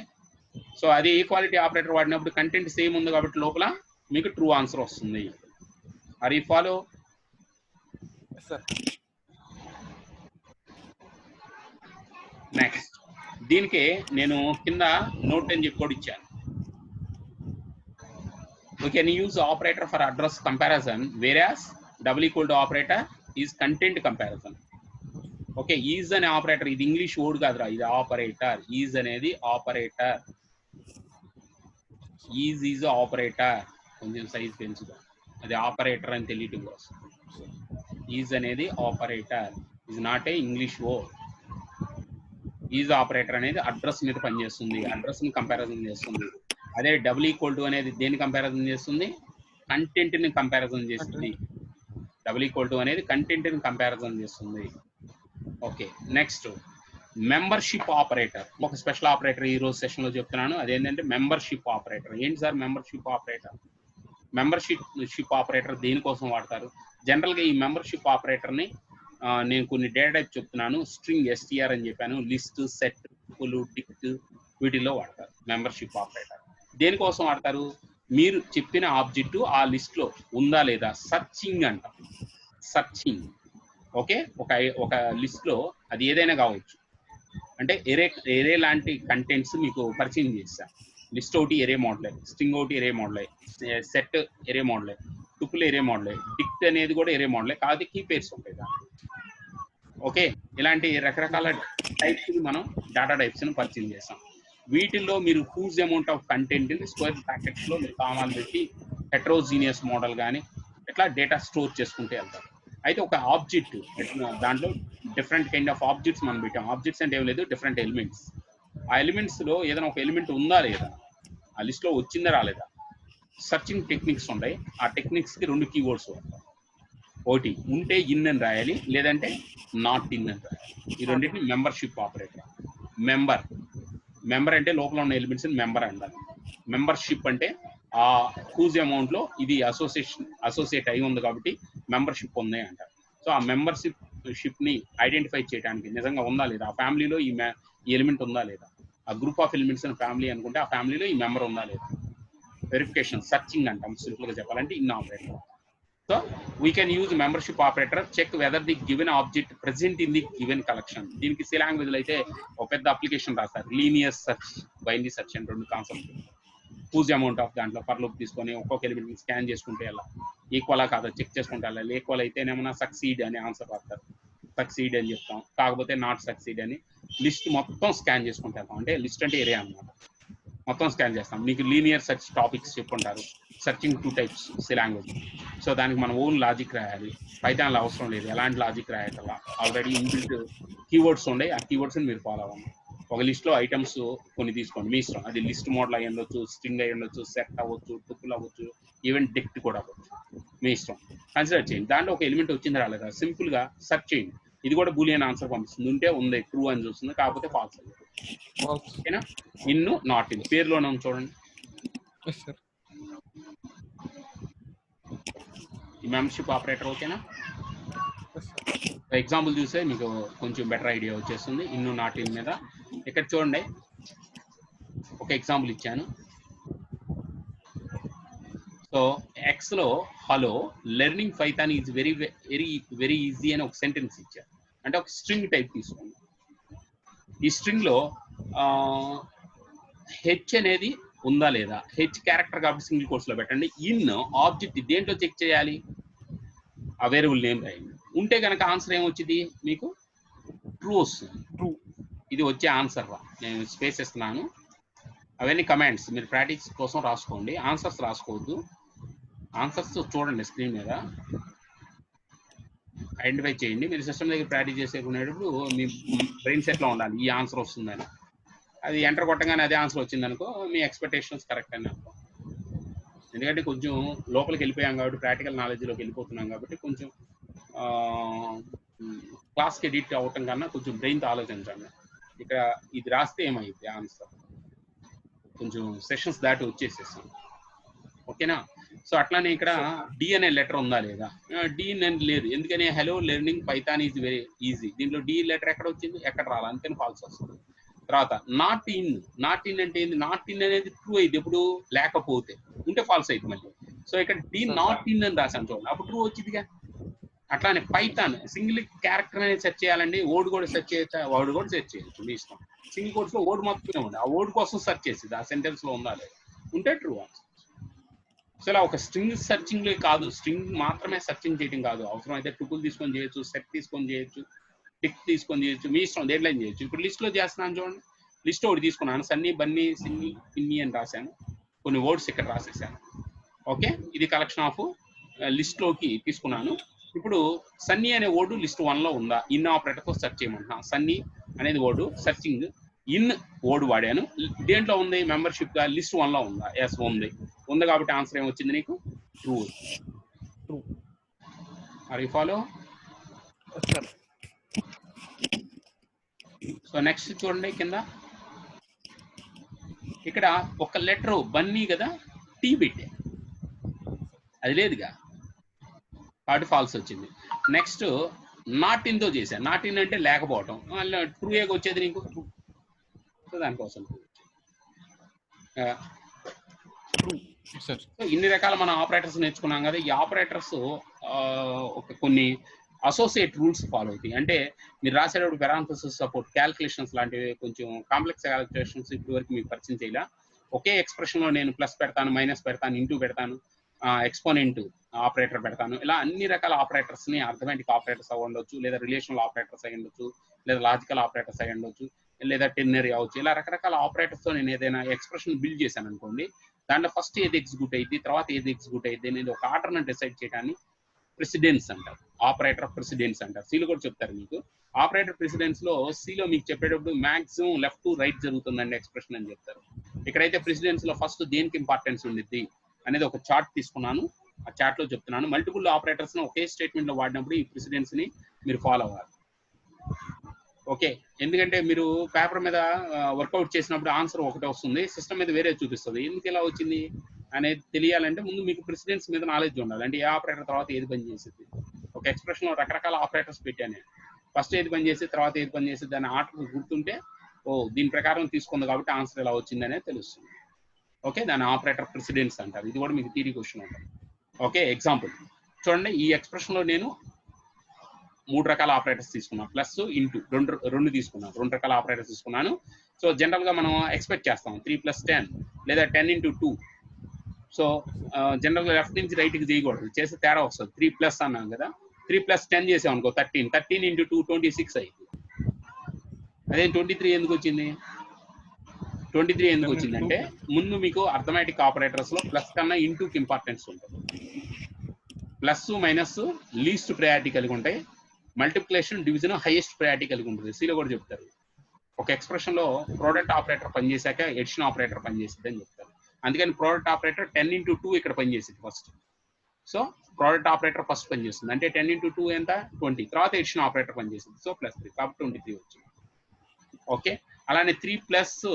సో అది ఈక్వాలిటీ ఆపరేటర్ వాడినప్పుడు కంటెంట్ సేమ్ ఉంది కాబట్టి లోపల మీకు ట్రూ ఆన్సర్ వస్తుంది. Are you follow? నెక్స్ట్, దీనికి నేను కింద నోట్ అని చెప్పి కూడా ఇచ్చాను. We can use operator for address comparison, whereas double equal to operator is content comparison. Okay, is అనే ఆపరేటర్, ఇది ఇంగ్లీష్ వర్డ్ కాదురా, ఇది ఆపరేటర్. ఈజ్ అనేది ఆపరేటర్, ఈజ్ ఆపరేటర్. కొంచెం సైజ్ పెంచుదా, అది ఆపరేటర్ అని తెలియటం కోసం. ఈజ్ అనేది operator, is not a English word. Is operator అనేది అడ్రస్ మీద పనిచేస్తుంది, అడ్రస్ ని కంపారిజన్ చేస్తుంది. అదే డబుల్ ఈక్వల్ టు అనేది దేని కంపారిజన్ చేస్తుంది? కంటెంట్ ని కంపారిజన్ చేస్తుంది. డబుల్ ఈక్వల్ టు అనేది కంటెంట్ ని కంపారిజన్ చేస్తుంది. Okay, next membership operator. ఒక స్పెషల్ ఆపరేటర్ ఈ రోజు సెషన్ లో చెప్తున్నాను, అదేంటంటే మెంబర్షిప్ ఆపరేటర్. ఏంటి sir membership operator? Membership operator దేనికోసం వాడతారు? జనరల్ గా ఈ మెంబర్షిప్ ఆపరేటర్ ని నేను కొన్ని డేటా టైప్ చెప్తున్నాను. స్ట్రింగ్ STR అని చెప్పాను, లిస్ట్, సెట్, డిక్ట్ వీటిల్లో వాడతారు మెంబర్షిప్ ఆపరేటర్. దేనికోసం వాడతారు? మీరు చెప్పిన ఆబ్జెక్ట్ ఆ లిస్ట్ లో ఉందా లేదా సర్చింగ్ అంటాం. సర్చింగ్. ఓకే, ఒక లిస్ట్ లో అది ఏదైనా కావచ్చు. అంటే ఎరే లాంటి కంటెంట్స్ మీకు పరిచయం చేస్తాను. లిస్ట్ ఒకటి ఎరే మోడలే, స్ట్రింగ్ ఒకటి ఎరే మోడలే, సెట్ ఎరే మోడలే, టుపుల్ ఎరే మోడలే, డిక్ట్ అనేది కూడా ఎరే మోడలే, కాదు కీ పేర్స్ ఉంటాయి దాంట్లో. ఓకే, ఇలాంటి రకరకాల టైప్స్ మనం డేటా టైప్స్ ని పరిచయం చేస్తాం. వీటిల్లో మీరు హ్యూజ్ అమౌంట్ ఆఫ్ కంటెంట్ ని స్క్వేర్ బ్రాకెట్స్ లో మీరు కామాలు పెట్టి హెట్రోజీనియస్ మోడల్ కానీ ఇట్లా డేటా స్టోర్ చేసుకుంటే వెళ్తారు. అయితే ఒక ఆబ్జెక్ట్ దాంట్లో డిఫరెంట్ కైండ్ ఆఫ్ ఆబ్జెక్ట్స్ మనం పెట్టాం. ఆబ్జెక్ట్స్ అంటే ఏం లేదు, డిఫరెంట్ ఎలిమెంట్స్. ఆ ఎలిమెంట్స్ లో ఏదైనా ఒక ఎలిమెంట్ ఉందా లేదా, ఆ లిస్ట్ లో వచ్చిందా రాలేదా, సర్చింగ్ టెక్నిక్స్ ఉంటాయి. ఆ టెక్నిక్స్ కి 2 కీవర్డ్స్ ఉంటాయి. ఒకటి ఉంటే ఇన్ అని రాయాలి, లేదంటే నాట్ ఇన్ అని రాయాలి. ఈ రెండింటిని మెంబర్షిప్ ఆపరేటర్. మెంబర్ అంటే లోపల ఉన్న ఎలిమెంట్స్ మెంబర్ అంటారు. మెంబర్షిప్ అంటే ఆ హ్యూజ్ అమౌంట్ లో ఇది అసోసియేట్ అయి ఉంది కాబట్టి మెంబర్షిప్ ఉంది అంటారు. సో ఆ మెంబర్షిప్ ని ఐడెంటిఫై చేయడానికి నిజంగా ఉందా లేదా, ఆ ఫ్యామిలీలో ఈ ఎలిమెంట్ ఉందా లేదా, ఆ గ్రూప్ ఆఫ్ ఎలిమెంట్స్ ఫ్యామిలీ అనుకుంటే ఆ ఫ్యామిలీలో ఈ మెంబర్ ఉందా లేదా, వెరిఫికేషన్, సర్చింగ్ అంటాం సింపుల్ గా చెప్పాలంటే in operator. So we can use membership operator, check whether the given object present in the given collection. దీనికి సి లాంగ్వేజ్ లో అయితే ఒక పెద్ద అప్లికేషన్ రాస్తారు, లీనియర్ సెర్చ్, బైనరీ సెర్చ్ అని 2 కాన్సెప్ట్. హ్యూజ్ అమౌంట్ ఆఫ్ దాంట్లో పర్ లూప్ తీసుకొని ఒక్కొక్క ఎలిమెంట్ స్కాన్ చేసుకుంటే ఎలా ఈక్వలా కాదా చెక్ చేసుకుంటే వెళ్ళాలి. ఈక్వల్ అయితేనేమన్నా సక్సీడ్ అని ఆన్సర్ రాస్తారు, సక్సీడ్ అని చెప్తాం. కాకపోతే నాట్ సక్సీడ్ అని లిస్ట్ మొత్తం స్కాన్ చేసుకుంటే వెళ్తాం. అంటే లిస్ట్ అంటే ఏరియా అన్నమాట, మొత్తం స్కాన్ చేస్తాం. మీకు లీనియర్ సెర్చ్ టాపిక్స్ చెప్పుకుంటారు, searching 2 types C language. So దానికి మనం ఓన్ లాజిక్ రాయాలి, పైథాన్లో అవసరం లేదు, ఎలాంటి లాజిక్ రాయాలి. ఆల్రెడీ ఇన్బిల్ట్ కీవర్డ్స్ ఉన్నాయి, ఆ కీవర్డ్స్ మీరు ఫాలో అవ్వండి. ఒక లిస్ట్ లో ఐటమ్స్ కొన్ని తీసుకోండి, మీ ఇష్టం. అది లిస్ట్ మోడల్ అయ్యి ఉండొచ్చు, స్ట్రింగ్ అయ్యి ఉండొచ్చు, సెట్ అవ్వచ్చు, టుపుల్ అవ్వచ్చు, ఈవెన్ డిక్ట్ కూడా అవ్వచ్చు, మీ ఇష్టం. కన్సిడర్ చేయండి. దాంట్లో ఒక ఎలిమెంట్ వచ్చింది రాలేదా సింపుల్ గా సెర్చ్ చేయండి. ఇది కూడా బూలియన్ ఆన్సర్ పంపిస్తుంది. ఉంటే ఉంది, ట్రూ అని చూస్తుంది, కాకపోతే ఫాల్స్ అని. ఓకేనా? ఇన్, నాట్ ఇన్ పేరులోనే చూడండి. ఈ మెంబర్షిప్ ఆపరేటర్ ఓకేనా? ఎగ్జాంపుల్ చూస్తే మీకు కొంచెం బెటర్ ఐడియా వచ్చేస్తుంది ఇన్ నాట్ ఇన్ మీద. ఇక్కడ చూడండి, ఒక ఎగ్జాంపుల్ ఇచ్చాను. సో ఎక్స్ లో hello learning Python is very very very easy అని ఒక సెంటెన్స్ ఇచ్చారు. అంటే ఒక స్ట్రింగ్ టైప్ తీసుకోండి. ఈ స్ట్రింగ్ లో హెచ్ అనేది ఉందా లేదా, హెచ్ క్యారెక్టర్ కాబట్టి సింగిల్ కోర్స్ లో పెట్టండి. ఇన్ ఆబ్జెక్ట్ దేంట్లో చెక్ చేయాలి, ఆ వేరియబుల్ నేమ్ రాయండి. ఉంటే కనుక ఆన్సర్ ఏమొచ్చింది మీకు, ట్రూ వస్తుంది. ట్రూ ఇది వచ్చే ఆన్సర్ రా. నేను స్పేస్ ఇస్తున్నాను, అవన్నీ కమాండ్స్ మీరు ప్రాక్టీస్ కోసం రాసుకోండి, ఆన్సర్స్ రాసుకోవద్దు. ఆన్సర్స్ చూడండి స్క్రీన్ మీద, ఐడెంటిఫై చేయండి. మీరు సిస్టమ్ దగ్గర ప్రాక్టీస్ చేసుకునేటప్పుడు మీ బ్రెయిన్ సెట్లో ఉండాలి ఈ ఆన్సర్ వస్తుందని. అది ఎంటర్ కొట్టగానే అదే ఆన్సర్ వచ్చింది అనుకో, మీ ఎక్స్పెక్టేషన్స్ కరెక్ట్ అని అనుకో. ఎందుకంటే కొంచెం లోపలికి వెళ్ళిపోయాం కాబట్టి, ప్రాక్టికల్ నాలెడ్జ్లోకి వెళ్ళిపోతున్నాం కాబట్టి, కొంచెం క్లాస్కి ఎడిట్ అవ్వటం కన్నా కొంచెం బ్రెయిన్తో ఆలోచించండి. ఇక్కడ ఇది రాస్తే ఏమైంది ఆన్సర్, కొంచెం సెషన్స్ దాటి వచ్చేసేసాం. ఓకేనా? సో అట్లానే ఇక్కడ డి అనే లెటర్ ఉందా లేదా, డి అని లేదు. ఎందుకని hello learning Python is very easy, దీంట్లో డి లెటర్ ఎక్కడ వచ్చింది, ఎక్కడ రాలి, అంతేని ఫాల్స్ వస్తుంది. తర్వాత నాట్ ఇన్. నాట్ ఇన్ అంటే ఏంది, నాట్ ఇన్ అనేది ట్రూ అయింది ఎప్పుడు, లేకపోతే. ఉంటే ఫాల్స్ అయింది మళ్ళీ. సో ఇక్కడ డి నాట్ ఇన్ అని రాసాను చూడండి, అప్పుడు ట్రూ వచ్చిందిగా. అట్లానే పైథాన్ సింగిల్ క్యారెక్టర్ అనేది సెర్చ్ చేయాలండి, ఓడ్ కూడా సెర్చ్ చేయొచ్చా, వర్డ్ కూడా సెర్చ్ చేయొచ్చు, మీ ఇష్టం. సింగిల్ కోర్స్ లో ఓడ్ మొత్తమే ఉంది, ఆ ఓడ్ కోసం సెర్చ్ చేసింది, ఆ సెంటెన్స్ లో ఉందా లేదు, ఉంటే ట్రూ ఆన్సర్. సో ఇలా ఒక స్ట్రింగ్ సెర్చింగ్ కాదు, స్ట్రింగ్ మాత్రమే సెర్చింగ్ చేయడం కాదు, అవసరం అయితే టుపుల్ తీసుకొని చేయొచ్చు, సెట్ తీసుకొని చేయొచ్చు, టిక్ తీసుకొని చేయొచ్చు, మీ ఇష్టం డెడ్ లైన్ చేయొచ్చు. ఇప్పుడు లిస్ట్ లో చేస్తున్నాను చూడండి, లిస్ట్ ఒకటి తీసుకున్నాను, సన్నీ, బన్నీ, సిన్ని, పిన్ని అని రాశాను, కొన్ని వర్డ్స్ ఇక్కడ రాసేసాను. ఓకే, ఇది కలెక్షన్ ఆఫ్ లిస్ట్ లోకి తీసుకున్నాను. ఇప్పుడు సన్నీ అనే వర్డ్ లిస్ట్ 1 లో ఉందా, ఇన్ ఆపరేటర్ తో సెర్చ్ చేయమంటున్నా. సన్నీ అనేది వర్డ్ సర్చింగ్, ఇన్ వర్డ్ వాడాను, దేంట్లో ఉంది, మెంబర్షిప్ గా లిస్ట్ 1 లో ఉందా, ఎస్ ఉంది కాబట్టి ఆన్సర్ ఏమొచ్చింది నీకు, true. True or you follow? Sir so next చూడండి కింద ఇక్కడ ఒక లెటర్ బన్నీ కదా, టీ పెట్టే, అది లేదుగా కాబట్టి ఫాల్స్ వచ్చింది. నెక్స్ట్ నాట్ ఇన్తో చేశాను. నాట్ ఇన్ అంటే లేకపోవటం, ట్రూ ఏగా వచ్చేది నీకు, సో దానికోసం సార్. సో ఇన్ని రకాల మన ఆపరేటర్స్ నేర్చుకున్నాం కదా. ఈ ఆపరేటర్స్ ఒక కొన్ని అసోసియేట్ రూల్స్ ఫాలో అవుతాయి. అంటే మీరు రాసేటప్పుడు పెరాంథసిస్ సపోర్ట్ క్యాల్కులేషన్స్ లాంటివి కొంచెం కాంప్లెక్స్ క్యాల్కులేషన్స్ ఇప్పటి వరకు మీకు పరిచయం చేయాల. ఒకే ఎక్స్ప్రెషన్ లో నేను ప్లస్ పెడతాను, మైనస్ పెడతాను, ఇంటూ పెడతాను, ఎక్స్పోనెంట్ ఆపరేటర్ పెడతాను, ఇలా అన్ని రకాల ఆపరేటర్స్ ని అర్థమెటిక్ ఆపరేటర్స్ అయి ఉండొచ్చు, లేదా రిలేషనల్ ఆపరేటర్స్ అయి ఉండొచ్చు, లేదా లాజికల్ ఆపరేటర్స్ అయి ఉండొచ్చు, లేదా టెర్నరీ అవ్వచ్చు. ఇలా రకరకాల ఆపరేటర్స్ తో నేను ఏదైనా ఎక్స్ప్రెషన్ బిల్డ్ చేశాను అనుకోండి, దాంట్లో ఫస్ట్ ఏది ఎగ్జిక్యూట్ అయింది, తర్వాత ఏది ఎగ్జిక్యూట్ అయింది అనేది ఒక ఆర్డర్ ని డిసైడ్ చేయడాన్ని ప్రెసిడెన్స్ అంటారు. ఆపరేటర్ ప్రెసిడెన్స్ అంటారు. సీలో కూడా చెప్తారు మీకు. ఆపరేటర్ ప్రెసిడెన్స్ లో సీలో మీకు చెప్పేటప్పుడు మాక్సిమం లెఫ్ట్ టు రైట్ జరుగుతుందండి ఎక్స్ప్రెషన్ అని చెప్తారు. ఇక్కడైతే ప్రెసిడెన్స్ లో ఫస్ట్ దేనికి ఇంపార్టెన్స్ ఉండిద్ది అనేది ఒక చార్ట్ తీసుకున్నాను, ఆ చార్ట్ లో చెప్తున్నాను. మల్టిపుల్ ఆపరేటర్స్ ని ఒకే స్టేట్మెంట్ లో వాడినప్పుడు ఈ ప్రెసిడెన్స్ ని మీరు ఫాలో అవ్వాలి. ఓకే, ఎందుకంటే మీరు పేపర్ మీద వర్కౌట్ చేసినప్పుడు ఆన్సర్ ఒకటే వస్తుంది, సిస్టమ్ మీద వేరే చూపిస్తుంది. ఎందుకు ఇలా వచ్చింది అనేది తెలియాలంటే ముందు మీకు ప్రెసిడెన్స్ మీద నాలెడ్జ్ ఉండాలి. అంటే ఏ ఆపరేటర్ తర్వాత ఏది పని చేసేది. ఒక ఎక్స్ప్రెషన్ లో రకరకాల ఆపరేటర్స్ పెట్టాను, ఫస్ట్ ఏది పని చేసి తర్వాత ఏది పని చేసి దాని ఆర్డర్ గుర్తుంటే ఓ దీని ప్రకారం తీసుకుంది కాబట్టి ఆన్సర్ ఎలా వచ్చింది అనేది తెలుస్తుంది. ఓకే, దాని ఆపరేటర్ ప్రెసిడెన్స్ అంటారు. ఇది కూడా మీకు థియరీ క్వశ్చన్ ఉంటుంది. ఓకే, ఎగ్జాంపుల్ చూడండి. ఈ ఎక్స్ప్రెషన్ లో నేను 3 రకాల ఆపరేటర్స్ తీసుకున్నాను, ప్లస్ ఇంటూ రెండు తీసుకున్నాను, 2 రకాల ఆపరేటర్స్ తీసుకున్నాను. సో జనరల్ గా మనం ఎక్స్పెక్ట్ చేస్తాం 3 + 10 లేదా 10 × 2. సో జనరల్ గా లెఫ్ట్ నుంచి రైట్ కి చేయకూడదు, చేస్తే తేడా వస్తుంది. 3+ అన్నాం కదా, 3 + 10 చేసాం అనుకో 13, 13 × 2 26 అయింది. అదే 23 ఎందుకు వచ్చింది? 23 ఎందుకు వచ్చిందంటే ముందు మీకు అర్థమెటిక్ ఆపరేటర్స్ లో ప్లస్ కన్నా ఇంటూకి ఇంపార్టెన్స్ ఉంటుంది. ప్లస్ మైనస్ లీస్ట్ ప్రయారిటీ కలిగి ఉంటాయి, మల్టిప్లికేషన్ డివిజన్ హైయెస్ట్ ప్రయారిటీ కలిగి ఉంటుంది. సీలో కూడా చెప్తారు. ఒక ఎక్స్ప్రెషన్ లో ప్రోడక్ట్ ఆపరేటర్ పనిచేశాక ఎడిషన్ ఆపరేటర్ పనిచేసింది అని చెప్తారు. అందుకని ప్రోడక్ట్ ఆపరేటర్ 10 × 2 ఇక్కడ పనిచేసింది first. So product operator first పనిచేస్తుంది అంటే 10 × 2 ఎంత 20, తర్వాత ఎడిషన్ ఆపరేటర్ పనిచేసింది. సో +3 కాబట్టి 23 వచ్చింది. ఓకే, అలానే 3 +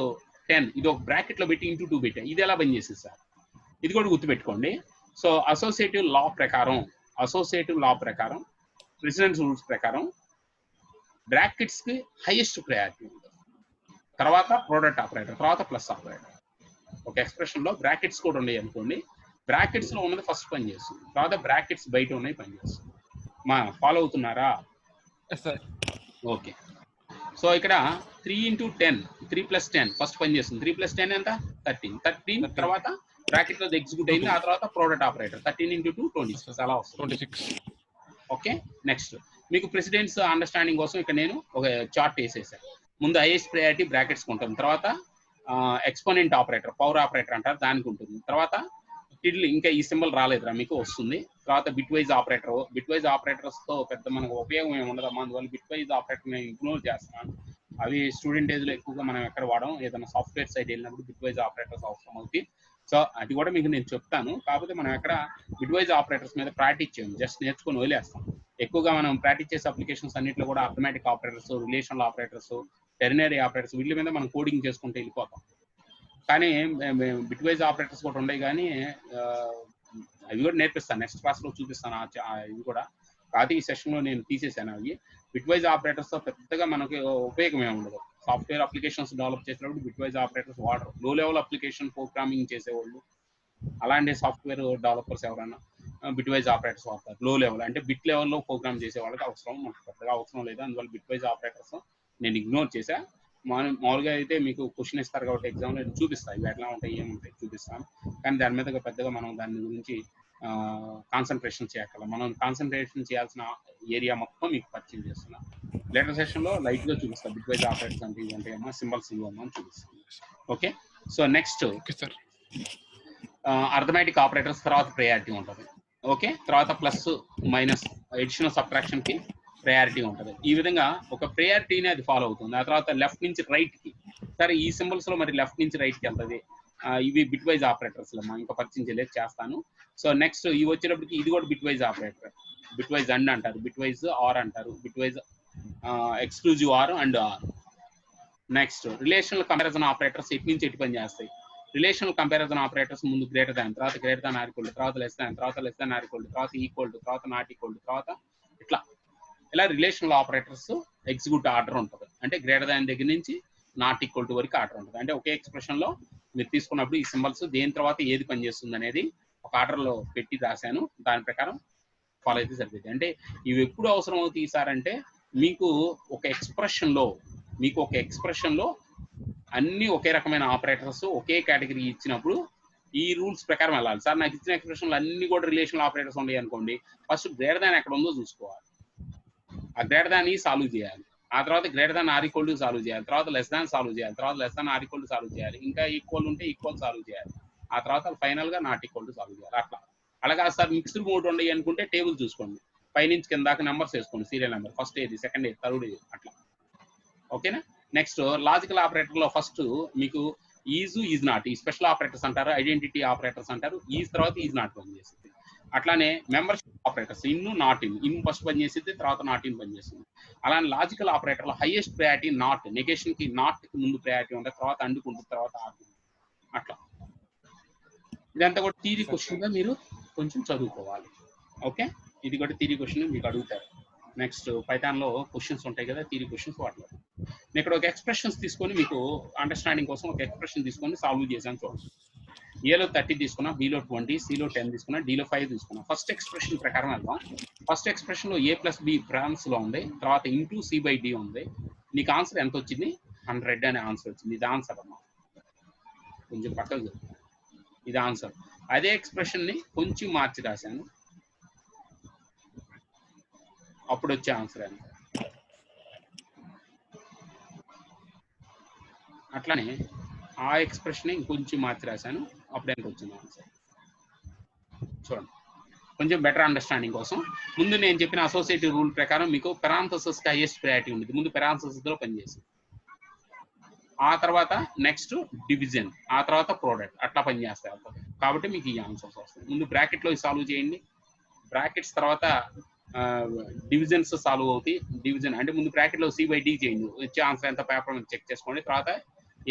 10 ఇది ఒక బ్రాకెట్ లో పెట్టి ఇంటూ 2 పెట్టా. ఇది ఎలా పనిచేసింది సార్, ఇది కూడా గుర్తుపెట్టుకోండి. సో అసోసియేటివ్ లా ప్రకారం ప్రెసిడెన్స్ రూల్స్ ప్రకారం బ్రాకెట్స్ కి హైయెస్ట్ ప్రయారిటీ ఉంటుంది, తర్వాత ప్రోడక్ట్ ఆపరేటర్, తర్వాత ప్లస్ ఆపరేటర్. ఒక ఎక్స్ప్రెషన్ లో బ్రాకెట్స్ కూడా ఉన్నాయి అనుకోండి, బ్రాకెట్స్ లో ఉన్నది ఫస్ట్ పని చేస్తుంది, తర్వాత బ్రాకెట్స్ బయట ఉన్నాయి పని చేస్తుంది. మా ఫాలో అవుతున్నారా? ఓకే, సో ఇక్కడ 3 × 10 3 + 10 ఫస్ట్ పని చేస్తుంది. 3 + 10 ఎంత 13 తర్వాత బ్రాకెట్ లో ఎగ్జిక్యూట్ అయింది, ఆ తర్వాత ప్రోడక్ట్ ఆపరేటర్ 13 × 2 26 అలా వస్తుంది. 26. ఓకే, నెక్స్ట్ మీకు ప్రెసిడెన్స్ అండర్స్టాండింగ్ కోసం ఇక్కడ నేను ఒక చార్ట్ వేసేసాను. ముందు హైయెస్ట్ ప్రయారిటీ బ్రాకెట్స్ ఉంటుంది, తర్వాత ఎక్స్పోనెంట్ ఆపరేటర్ పవర్ ఆపరేటర్ అంటారు దానికి ఉంటుంది, తర్వాత టిడ్లు ఇంకా ఈ సింబల్ రాలేదురా మీకు వస్తుంది, తర్వాత బిట్ వైజ్ ఆపరేటర్స్ తో పెద్ద మనకు ఉపయోగం ఏమి ఉండదమ్మా, అందువల్ల బిట్ వైజ్ ఆపరేటర్ నేను ఇగ్నోర్ చేస్తున్నాను. అవి స్టూడెంట్ ఏజ్ లో ఎక్కువగా మనం ఎక్కడ వాడడం, ఏదైనా సాఫ్ట్వేర్ సైడ్ వెళ్ళినప్పుడు బిట్ వైజ్ ఆపరేటర్స్ అవసరం అవుతాయి. సో అది కూడా మీకు నేను చెప్తాను, కాకపోతే మనం ఎక్కడ బిట్ వైజ్ ఆపరేటర్స్ మీద ప్రాక్టీస్ చేయం, జస్ట్ నేర్చుకొని వదిలేస్తాం. ఎక్కువగా మనం ప్రాక్టీస్ చేసే అప్లికేషన్స్ అన్నింటిలో కూడా arithmetic operators, relational operators, ternary operators వీళ్ళ మీద మనం కోడింగ్ చేసుకుంటూ వెళ్ళిపోతాం. కానీ బిట్ వైజ్ ఆపరేటర్స్ కూడా ఉన్నాయి, కానీ అవి కూడా నేర్పిస్తాను, నెక్స్ట్ క్లాస్ లో చూపిస్తాను ఇవి కూడా. కాదు ఈ సెషన్ లో నేను తీసేసాను అవి. బిట్ వైజ్ ఆపరేటర్స్ తో పెద్దగా మనకి ఉపయోగం ఏమి ఉండదు. సాఫ్ట్వేర్ అప్లికేషన్స్ డెవలప్ చేసినప్పుడు బిట్ వైజ్ ఆపరేటర్స్ వాడరు. లో లెవెల్ అప్లికేషన్ ప్రోగ్రామింగ్ చేసేవాళ్ళు, అలాంటి సాఫ్ట్వేర్ డెవలపర్స్ ఎవరైనా బిట్ వైజ్ ఆపరేటర్స్ వాడతారు. లో లెవెల్ అంటే బిట్ లెవెల్లో ప్రోగ్రామ్ చేసే వాళ్ళకి అవసరం, మనకు పెద్దగా అవసరం లేదు. అందువల్ల బిట్ వైజ్ ఆపరేటర్స్ నేను ఇగ్నోర్ చేశా. మామూలుగా అయితే మీకు క్వశ్చన్ ఇస్తారు కాబట్టి ఎగ్జామ్ లో చూపిస్తాను ఇవి ఎట్లా ఉంటాయి ఏముంటాయి చూపిస్తాను, కానీ దాని మీద పెద్దగా మనం దాని గురించి కాన్సన్ట్రేషన్ చేయగలం. మనం కాన్సన్ట్రేషన్ చేయాల్సిన ఏరియా మొత్తం మీకు పరిచయం చేస్తున్నాం. లేటర్ సెషన్ లో లైట్ గా చూపిస్తాను బిట్ వైజ్ ఆపరేటర్స్ అంటే ఇవంటే ఏమో సింబల్స్ ఇవ్వమో అని చూపిస్తాను. Okay, so next arithmetic operators తర్వాత ప్రయారిటీ ఉంటుంది. ఓకే, తర్వాత ప్లస్ మైనస్ ఎడిషన్ సబ్ట్రాక్షన్ కి ప్రయారిటీ ఉంటుంది. ఈ విధంగా ఒక ప్రయారిటీని అది ఫాలో అవుతుంది. ఆ తర్వాత లెఫ్ట్ నుంచి రైట్ కి, సరే ఈ సింబల్స్ లో మరి లెఫ్ట్ నుంచి రైట్ కి వెళ్తుంది, ఇవి బిట్ వైజ్ ఆపరేటర్స్ అమ్మా, ఇంకా పరిచయం చేయలేదు, చేస్తాను. సో నెక్స్ట్ ఇవి వచ్చేటప్పటికి ఇది కూడా bitwise operator, bitwise and అంటారు, బిట్ వైజ్ ఆర్ అంటారు, bitwise exclusive or and or. Next relational comparison operators ఎటు నుంచి ఎటు పని చేస్తాయి. రిలేషనల్ కంపారిజన్ ఆపరేటర్స్ ముందు గ్రేటర్ దాన్, తర్వాత greater than or equal to, తర్వాత లెస్ దాన్, తర్వాత less than or equal to, తర్వాత ఈక్వల్ టు, తర్వాత నాట్ ఈక్వల్ టు, తర్వాత ఇట్లా ఇలా రిలేషనల్ ఆపరేటర్స్ ఎగ్జిక్యూట్ ఆర్డర్ ఉంటుంది. అంటే గ్రేటర్ దాన్ దగ్గర నుంచి నాట్ ఈక్వల్ టు వరకు ఆర్డర్ ఉంటుంది. అంటే ఒకే ఎక్స్ప్రెషన్ లో మీరు తీసుకున్నప్పుడు ఈ సింబల్స్ దేని తర్వాత ఏది పనిచేస్తుంది అనేది ఒక ఆర్డర్ లో పెట్టి రాశాను, దాని ప్రకారం ఫాలో అయితే సరిపోతుంది. అంటే ఇవి ఎప్పుడు అవసరం అవుతాయి సార్ అంటే మీకు ఒక ఎక్స్ప్రెషన్ లో అన్ని ఒకే రకమైన ఆపరేటర్స్ ఒకే కేటగిరీ ఇచ్చినప్పుడు ఈ రూల్స్ ప్రకారం వెళ్ళాలి. సార్ నాకు ఇచ్చిన ఎక్స్ప్రెషన్లు అన్ని కూడా రిలేషనల్ ఆపరేటర్స్ ఉన్నాయి అనుకోండి, ఫస్ట్ గ్రేటర్ దాన్ ఎక్కడ ఉందో చూసుకోవాలి, ఆ గ్రేటర్ దాన్ సాల్వ్ చేయాలి, ఆ తర్వాత greater than or equal to solve చేయాలి, తర్వాత లెస్ దాన్ సాల్వ్ చేయాలి, తర్వాత less than or equal to solve చేయాలి, ఇంకా ఈక్వల్ ఉంటే ఈక్వల్ సాల్వ్ చేయాలి, ఆ తర్వాత ఫైనల్ గా నాట్ ఈక్వల్ టు సాల్వ్ చేయాలి. అట్లా అలాగా సార్ మిక్స్డ్ మోడ్ ఉన్నాయి అనుకుంటే టేబుల్ చూసుకోండి, పైనుంచి కింద దాకా నెంబర్స్ వేసుకోండి, సీరియల్ నెంబర్, ఫస్ట్ ఏది, సెకండ్ ఏది, థర్డ్ ఏది, అట్లా. ఓకేనా. నెక్స్ట్ లాజికల్ ఆపరేటర్ లో ఫస్ట్ మీకు ఈజ్ నాట్, ఈ స్పెషల్ ఆపరేటర్స్ అంటారు, ఐడెంటిటీ ఆపరేటర్స్ అంటారు, ఈజ్ తర్వాత ఈజ్ నాట్ పనిచేస్తుంది. అట్లానే membership operators in not in first పనిచేస్తుంది, తర్వాత నాట్ ఇన్ పనిచేస్తుంది. అలానే లాజికల్ ఆపరేటర్ లో హైయెస్ట్ ప్రయారిటీ నాట్, నెగేషన్ కి నాట్ కి ముందు ప్రయారిటీ ఉంటుంది, తర్వాత అందుకుంటుంది, తర్వాత ఆడుతుంది, అట్లా. ఇదంతా కూడా థియరీ క్వశ్చన్ గా మీరు కొంచెం చదువుకోవాలి. ఓకే, ఇది కూడా థియరీ క్వశ్చన్ మీకు అడుగుతారు. నెక్స్ట్ పైథాన్ లో క్వశ్చన్స్ ఉంటాయి కదా, థియరీ క్వశ్చన్స్, వాటిలో నేను ఇక్కడ ఒక ఎక్స్ప్రెషన్స్ తీసుకొని మీకు అండర్స్టాండింగ్ కోసం ఒక ఎక్స్ప్రెషన్ తీసుకొని సాల్వ్ చేశాను చూడండి. ఏలో 30 తీసుకున్నా, బిలో 20, సిలో 10 తీసుకున్నా, డిలో 5 తీసుకున్నా. ఫస్ట్ ఎక్స్ప్రెషన్ ప్రకారం వెళ్దాం. ఫస్ట్ ఎక్స్ప్రెషన్ లో A+B ప్రాన్స్ లో ఉంది, తర్వాత ఇంటూ C/D ఉంది. నీకు ఆన్సర్ ఎంత వచ్చింది? 100 అనే ఆన్సర్ వచ్చింది. ఇది ఆన్సర్ అమ్మా, కొంచెం పక్కకు చెప్తాను, ఇది ఆన్సర్. అదే ఎక్స్ప్రెషన్ ని కొంచెం మార్చి రాశాను, అప్పుడు వచ్చే ఆన్సర్ ఎంత. అట్లానే ఆ ఎక్స్ప్రెషన్ ఇంకొంచెం మార్చి రాశాను, అప్పుడు ఎంత వచ్చింది ఆన్సర్ చూడండి. కొంచెం బెటర్ అండర్స్టాండింగ్ కోసం ముందు నేను చెప్పిన అసోసియేటివ్ రూల్ ప్రకారం మీకు పెరాంథసిస్ కి హైయెస్ట్ ప్రయారిటీ ఉంటుంది, ముందు పెరాంథసిస్ లో పనిచేసి, ఆ తర్వాత నెక్స్ట్ డివిజన్, ఆ తర్వాత ప్రోడక్ట్, అట్లా పనిచేస్తాయి. కాబట్టి మీకు ఈ ఆన్సర్స్ వస్తాయి. ముందు బ్రాకెట్ లో సాల్వ్ చేయండి, బ్రాకెట్స్ తర్వాత డివిజన్స్ సాల్వ్ అవుతాయి. డివిజన్ అంటే ముందు బ్రాకెట్ లో C/D చేయండి, వచ్చే ఆన్సర్ ఎంత పేపర్ చెక్ చేసుకోండి, తర్వాత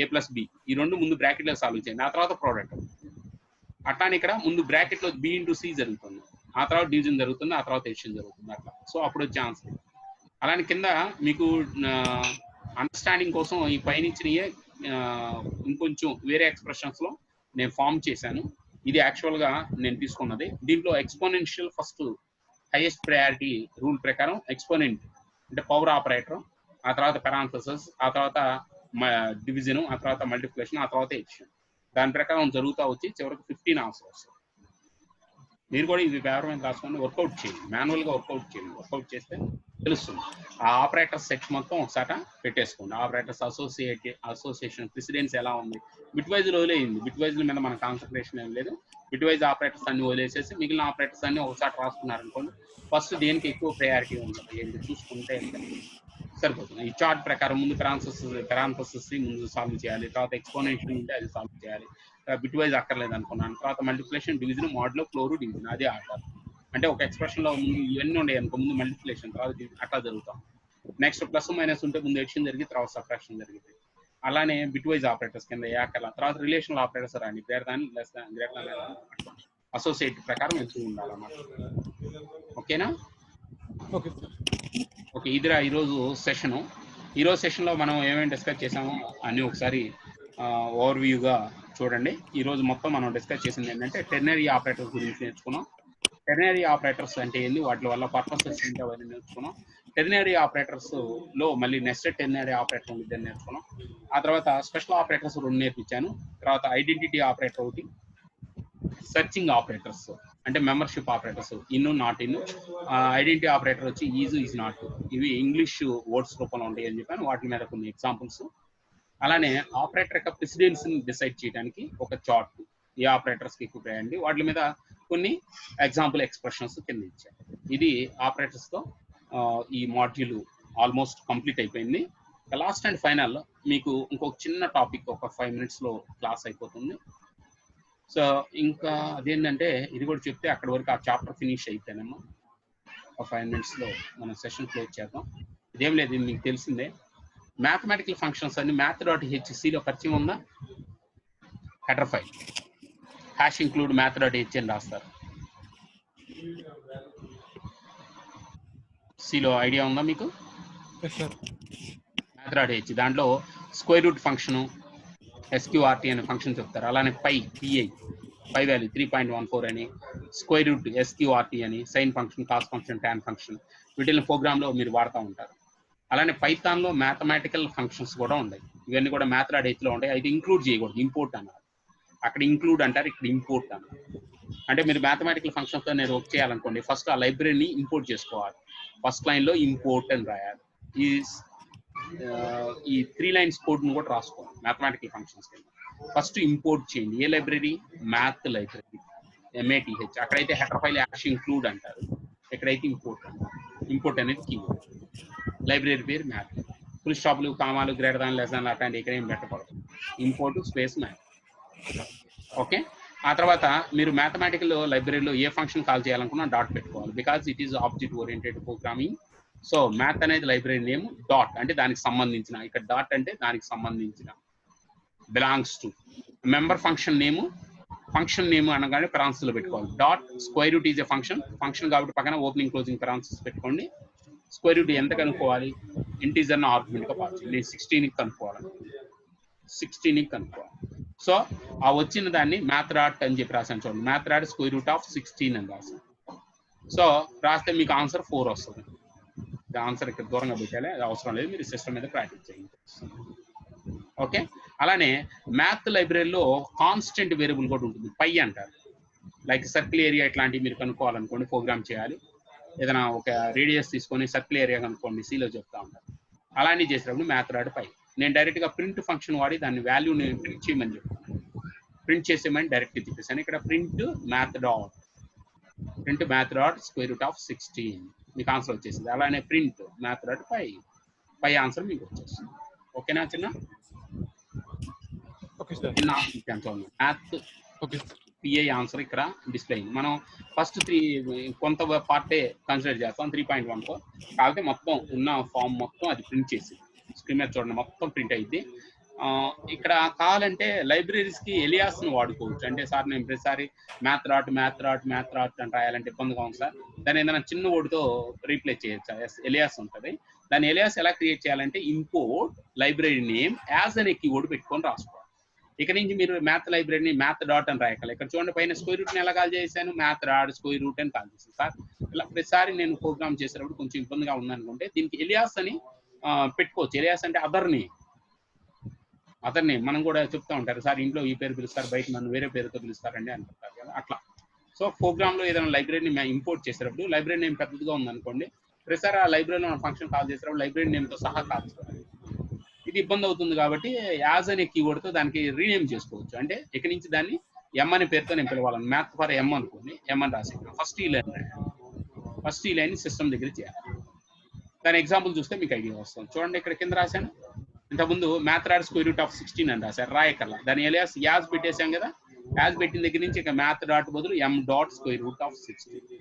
A+B ఈ రెండు ముందు బ్రాకెట్ లో సాల్వ్ చేయండి, ఆ తర్వాత ప్రోడక్ట్. అట్లానే ఇక్కడ ముందు బ్రాకెట్ లో B/C జరుగుతుంది, ఆ తర్వాత డివిజన్ జరుగుతుంది, ఆ తర్వాత ఎడిషన్ జరుగుతుంది, అట్లా. సో అప్పుడు వచ్చే ఆన్సర్. అలానే కింద మీకు అండర్స్టాండింగ్ కోసం ఈ పైనిచ్చినయే ఇంకొంచెం వేరే ఎక్స్ప్రెషన్స్ లో నేను ఫామ్ చేశాను. ఇది యాక్చువల్ గా నేను తీసుకున్నది. దీంట్లో exponential first highest priority rule ప్రకారం ఎక్స్పోనెంట్ అంటే పవర్ ఆపరేటర్, ఆ తర్వాత పెరాంథసిస్, ఆ తర్వాత డివిజన్, ఆ తర్వాత మల్టిప్లికేషన్, ఆ తర్వాత ఎడిషన్. దాని ప్రకారం జరుగుతూ వచ్చి చివరికి 15 ఆన్సర్ వస్తుంది. మీరు కూడా ఇది పేపర్ మీద రాసుకొని వర్కౌట్ చేయండి, మాన్యువల్ గా వర్కౌట్ చేయండి. వర్కౌట్ చేస్తే తెలుస్తుంది. ఆ ఆపరేటర్ సెట్ మొత్తం ఒకసారి పెట్టేసుకోండి. ఆపరేటర్స్ అసోసియేషన్ ప్రెసిడెన్స్ ఎలా ఉంది, బిట్ వైజ్ వదిలేయండి, బిట్ వైజ్ మీద మన కాన్సన్ట్రేషన్ ఏం లేదు. బిట్ వైజ్ ఆపరేటర్స్ అన్ని వదిలేసేసి మిగిలిన ఆపరేటర్స్ అన్ని ఒకసారి రాసుకున్నారనుకోండి, ఫస్ట్ దేనికి ఎక్కువ ప్రయారిటీ ఉంటుంది ఏంటి చూసుకుంటే సరిపోతుంది. ఈ చార్ట్ ప్రకారం ముందు పెరాంథసిస్ ముందు సాల్వ్ చేయాలి, తర్వాత ఎక్స్పోనెన్షియల్ ఉంటే అది సాల్వ్ చేయాలి, బిట్ వైజ్ అక్కర్లేదు అనుకున్నాను, తర్వాత మల్టిప్లికేషన్, డివిజన్, మోడ్లో, ఫ్లోర్, డివిజన్, అదే ఆర్డర్. అంటే ఒక ఎక్స్ప్రెషన్ లో ముందు ఇవన్నీ ఉన్నాయి అనుకో, ముందు మల్టిప్లికేషన్, తర్వాత అట్లా జరుగుతాం. నెక్స్ట్ ప్లస్ మైనస్ ఉంటే ముందు ఎడిషన్ జరిగి తర్వాత సబ్ట్రాక్షన్ జరిగింది. అలానే బిట్ వైజ్ ఆపరేటర్స్ కింద యాకల, తర్వాత రిలేషనల్ ఆపరేటర్స్ రాని, గ్రేటర్ దాన్, లెస్ దాన్, గ్రేటర్ దాన్, అసోసియేట్ ప్రకారం వెళ్తూ ఉండాలన్నమాట. ఓకేనా? Okay sir. ఓకే, ఇదిరా ఈరోజు సెషను. ఈరోజు సెషన్లో మనం ఏమేమి డిస్కస్ చేసామో అన్నీ ఒకసారి ఓవర్వ్యూగా చూడండి. ఈరోజు మొత్తం మనం డిస్కస్ చేసింది ఏంటంటే టెర్నరీ ఆపరేటర్స్ గురించి నేర్చుకున్నాం. టెర్నరీ ఆపరేటర్స్ అంటే ఏంది, వాటి వల్ల పర్పసెస్ ఏంటి, అవన్నీ నేర్చుకున్నాం. టెర్నరీ ఆపరేటర్స్ లో మళ్ళీ నెస్టెడ్ టెర్నరీ ఆపరేటర్ ఇద్దరు నేర్చుకున్నాం. ఆ తర్వాత స్పెషల్ ఆపరేటర్స్ 2 నేర్పించాను. తర్వాత ఐడెంటిటీ ఆపరేటర్ ఒకటి, సెర్చింగ్ ఆపరేటర్స్ అంటే membership operators in, not in, identity operator వచ్చి ఈజ్ నాట్. ఇవి ఇంగ్లీష్ వర్డ్స్ రూపంలో ఉంటాయి అని చెప్పాను. వాటి మీద కొన్ని ఎగ్జాంపుల్స్. అలానే ఆపరేటర్ యొక్క ప్రెసిడెన్స్ ని డిసైడ్ చేయడానికి ఒక చార్ట్, ఏ ఆపరేటర్స్ కి ఎక్కువ ప్రయారిటీ, వాటి మీద కొన్ని ఎగ్జాంపుల్ ఎక్స్ప్రెషన్స్ కింద ఇచ్చాను. ఇది ఆపరేటర్స్ తో ఈ మాడ్యూల్ ఆల్మోస్ట్ కంప్లీట్ అయిపోయింది. లాస్ట్ అండ్ ఫైనల్ మీకు ఇంకొక చిన్న టాపిక్ ఒక 5 minutesలో క్లాస్ అయిపోతుంది. సో ఇంకా అదేంటంటే ఇది కూడా చెప్తే అక్కడ వరకు ఆ చాప్టర్ ఫినిష్ అయితేనేమో ఒక 5 minutesలో మనం సెషన్ క్లోజ్ చేద్దాం. ఇదేం లేదు, ఇది మీకు తెలిసిందే. మ్యాథమెటికల్ ఫంక్షన్స్ అన్ని math.hcలో పరిచయం ఉందా? Header file hash include math.h అని రాస్తారు. సిలో ఐడియా ఉందా మీకు? math.h దాంట్లో స్క్వేర్ రూట్ ఫంక్షను SQRT అనే ఫంక్షన్ చెప్తారు. అలానే పై వాల్యూ 3.14 అని, స్క్వేర్ రూట్ SQRT అని, sine function, cos function, tan function, వీటిని ప్రోగ్రామ్లో మీరు వాడుతూ ఉంటారు. అలానే పైథాన్లో మ్యాథమెటికల్ ఫంక్షన్స్ కూడా ఉన్నాయి. ఇవన్నీ కూడా math.hలో ఉంటాయి. అయితే ఇంక్లూడ్ చేయకూడదు, ఇంపోర్ట్ అన్నారు. అక్కడ ఇంక్లూడ్ అంటారు, ఇక్కడ ఇంపోర్ట్ అన్నారు. అంటే మీరు మ్యాథమెటికల్ ఫంక్షన్స్తో నేను వర్క్ చేయాలనుకోండి, ఫస్ట్ ఆ లైబ్రరీని ఇంపోర్ట్ చేసుకోవాలి. ఫస్ట్ లైన్లో ఇంపోర్ట్ అని రాయాలి. ఈ 3 lines కోడ్ను కూడా రాసుకోవాలి మ్యాథమెటికల్ ఫంక్షన్స్ కింద. ఫస్ట్ ఇంపోర్ట్ చేయండి. ఏ లైబ్రరీ? Math library, MATH. అక్కడైతే హెడర్ ఫైల్ హ్యాష్ ఇంక్లూడ్ అంటారు, ఎక్కడైతే ఇంపోర్ట్ అంటారు. ఇంపోర్ట్ అనేది కీవర్డ్. లైబ్రరీ పేరు మ్యాథ్. ఫుల్ స్టాప్లు, కామాలు, గ్రేటర్ దాన్, లెస్ దాన్ అట్లాంటి ఇక్కడ ఏం పెట్టకూడదు. Import space math. ఓకే. ఆ తర్వాత మీరు మ్యాథమెటికల్ లైబ్రరీలో ఏ ఫంక్షన్ కాల్ చేయాలనుకున్నా డాట్ పెట్టుకోవాలి, because it is object oriented programming. So math అనేది లైబ్రరీ నేమ్, డాట్ అంటే దానికి సంబంధించిన, ఇక్కడ డాట్ అంటే దానికి సంబంధించిన, belongs to. Member function name అనగానే పెరాన్సిస్లో పెట్టుకోవాలి. Dot square root is a function కాబట్టి పక్కన ఓపెనింగ్ క్లోజింగ్ పెరాన్సిస్ పెట్టుకోండి. స్క్వేర్ రూట్ ఎంత కనుక్కోవాలి? ఇంటీజర్ని ఆర్గ్యుమెంట్గా పాస్ చేయాలి. 16కి కనుక్కోవాలి. సో ఆ వచ్చిన దాన్ని math.డాట్ అని చెప్పి రాసాను చూడండి. math.డాట్ స్క్వేర్ రూట్ ఆఫ్ 16 అని రాసాను. సో రాస్తే మీకు ఆన్సర్ 4 వస్తుంది. ఆన్సర్ ఇక్కడ దూరంగా పెట్టాలి, అది అవసరం లేదు, మీరు సిస్టమ్ మీద ప్రాక్టీస్ చేయండి. ఓకే. అలానే మ్యాథ్ లైబ్రరీలో కాన్స్టెంట్ వేరియబుల్ కూడా ఉంటుంది, పై అంటారు. లైక్ సర్కిల్ ఏరియా ఇట్లాంటివి మీరు కనుక్కోవాలనుకోండి, ప్రోగ్రామ్ చేయాలి. ఏదైనా ఒక రేడియస్ తీసుకొని సర్కిల్ ఏరియా కనుక్కోండి, సిలో చెప్తా ఉంటారు. అలానే చేసేటప్పుడు math.డాట్ పై. నేను డైరెక్ట్గా ప్రింట్ ఫంక్షన్ వాడి దాన్ని వాల్యూని ప్రింట్ చేయమని చెప్తాను. ప్రింట్ చేసేమని డైరెక్ట్గా చెప్పేసాను. ఇక్కడ ప్రింట్ math.డాట్ స్క్వేర్ రూట్ ఆఫ్ 16 మీకు ఆన్సర్ వచ్చేసింది. అలానే ప్రింట్ math.డాట్ పై ఆన్సర్ మీకు వచ్చేస్తుంది. ఓకేనా చిన్న? మ్యాథ్ PI ఆన్సర్ ఇక్కడ డిస్ప్లే అయింది. మనం ఫస్ట్ 3 కొంత పార్టే కన్సిడర్ చేస్తాం, 3.14. కాకపోతే మొత్తం ఉన్న ఫామ్ మొత్తం అది ప్రింట్ చేసి స్క్రీన్ మీద చూడండి, మొత్తం ప్రింట్ అయింది. ఇక్కడ కావాలంటే లైబ్రరీస్కి ఎలియాస్ని వాడుకోవచ్చు. అంటే సార్ నేను ప్రతిసారి math.డాట్ అని రాయాలంటే ఇబ్బందిగా ఉంది సార్, దాన్ని ఏదైనా చిన్న వర్డ్తో రీప్లేస్ చేయొచ్చు. ఎలియాస్ ఉంటుంది. దాన్ని ఎలియాస్ ఎలా క్రియేట్ చేయాలంటే ఇంపోర్ట్ లైబ్రరీ నేమ్ యాజ్ అనే కీవర్డ్ పెట్టుకొని రాసుకోవాలి. ఇక్కడ నుంచి మీరు మ్యాథ్ లైబ్రరీని math.డాట్ అని రాయగలరు. ఇక్కడ చూడండి పైన స్క్వేర్ రూట్ని ఎలా కాల్ చేశాను, math.డాట్ స్క్వేర్ రూట్ అని కాల్ చేశాను. సార్ ఇలా ప్రతిసారి నేను ప్రోగ్రామ్ చేసేటప్పుడు కొంచెం ఇబ్బందిగా ఉందనుకుంటే దీనికి ఎలియాస్ అని పెట్టుకోవచ్చు. ఎలియాస్ అంటే అదర్ నేమ్ మనం కూడా చెప్తా ఉంటారు, సార్ ఇంట్లో ఈ పేరు పిలుస్తారు, బయట నన్ను వేరే పేరుతో పిలుస్తారండి అనుకుంటారు కదా, అట్లా. సో ప్రోగ్రామ్లో ఏదైనా లైబ్రరీని ఇంపోర్ట్ చేసేటప్పుడు లైబ్రరీ నేమ్ పెద్దదిగా ఉందనుకోండి, ప్రతిసారి ఆ లైబ్రరీలో ఫంక్షన్ కాల్ చేసేటప్పుడు లైబ్రరీ నేమ్తో సహా కాల్ చేయాలి. ఇది ఇబ్బంది అవుతుంది కాబట్టి యాజ్ అనే కీవర్డ్తో దానికి రీనేమ్ చేసుకోవచ్చు. అంటే ఇక్కడి నుంచి దాన్ని M అనే పేరుతో నేను పిలవాలను, మ్యాథ్ ఫర్ M అనుకోండి, M అని రాసి ఫస్ట్ ఈ లైన్ సిస్టమ్ దగ్గర చేయాలి. దాని ఎగ్జాంపుల్ చూస్తే మీకు ఐడియా వస్తుంది. చూడండి ఇక్కడ కింద రాశాను, ఇంతకుముందు math.డాట్ స్క్వేర్ రూట్ ఆఫ్ 16 అని రాశారు, రాయకల్లా. దాని ఎలియాస్ యాజ్ పెట్టేశాం కదా, యాజ్ పెట్టిన దగ్గర నుంచి ఇక math.డాట్ బదులు M.డాట్ స్క్వేర్ రూట్ ఆఫ్ 16.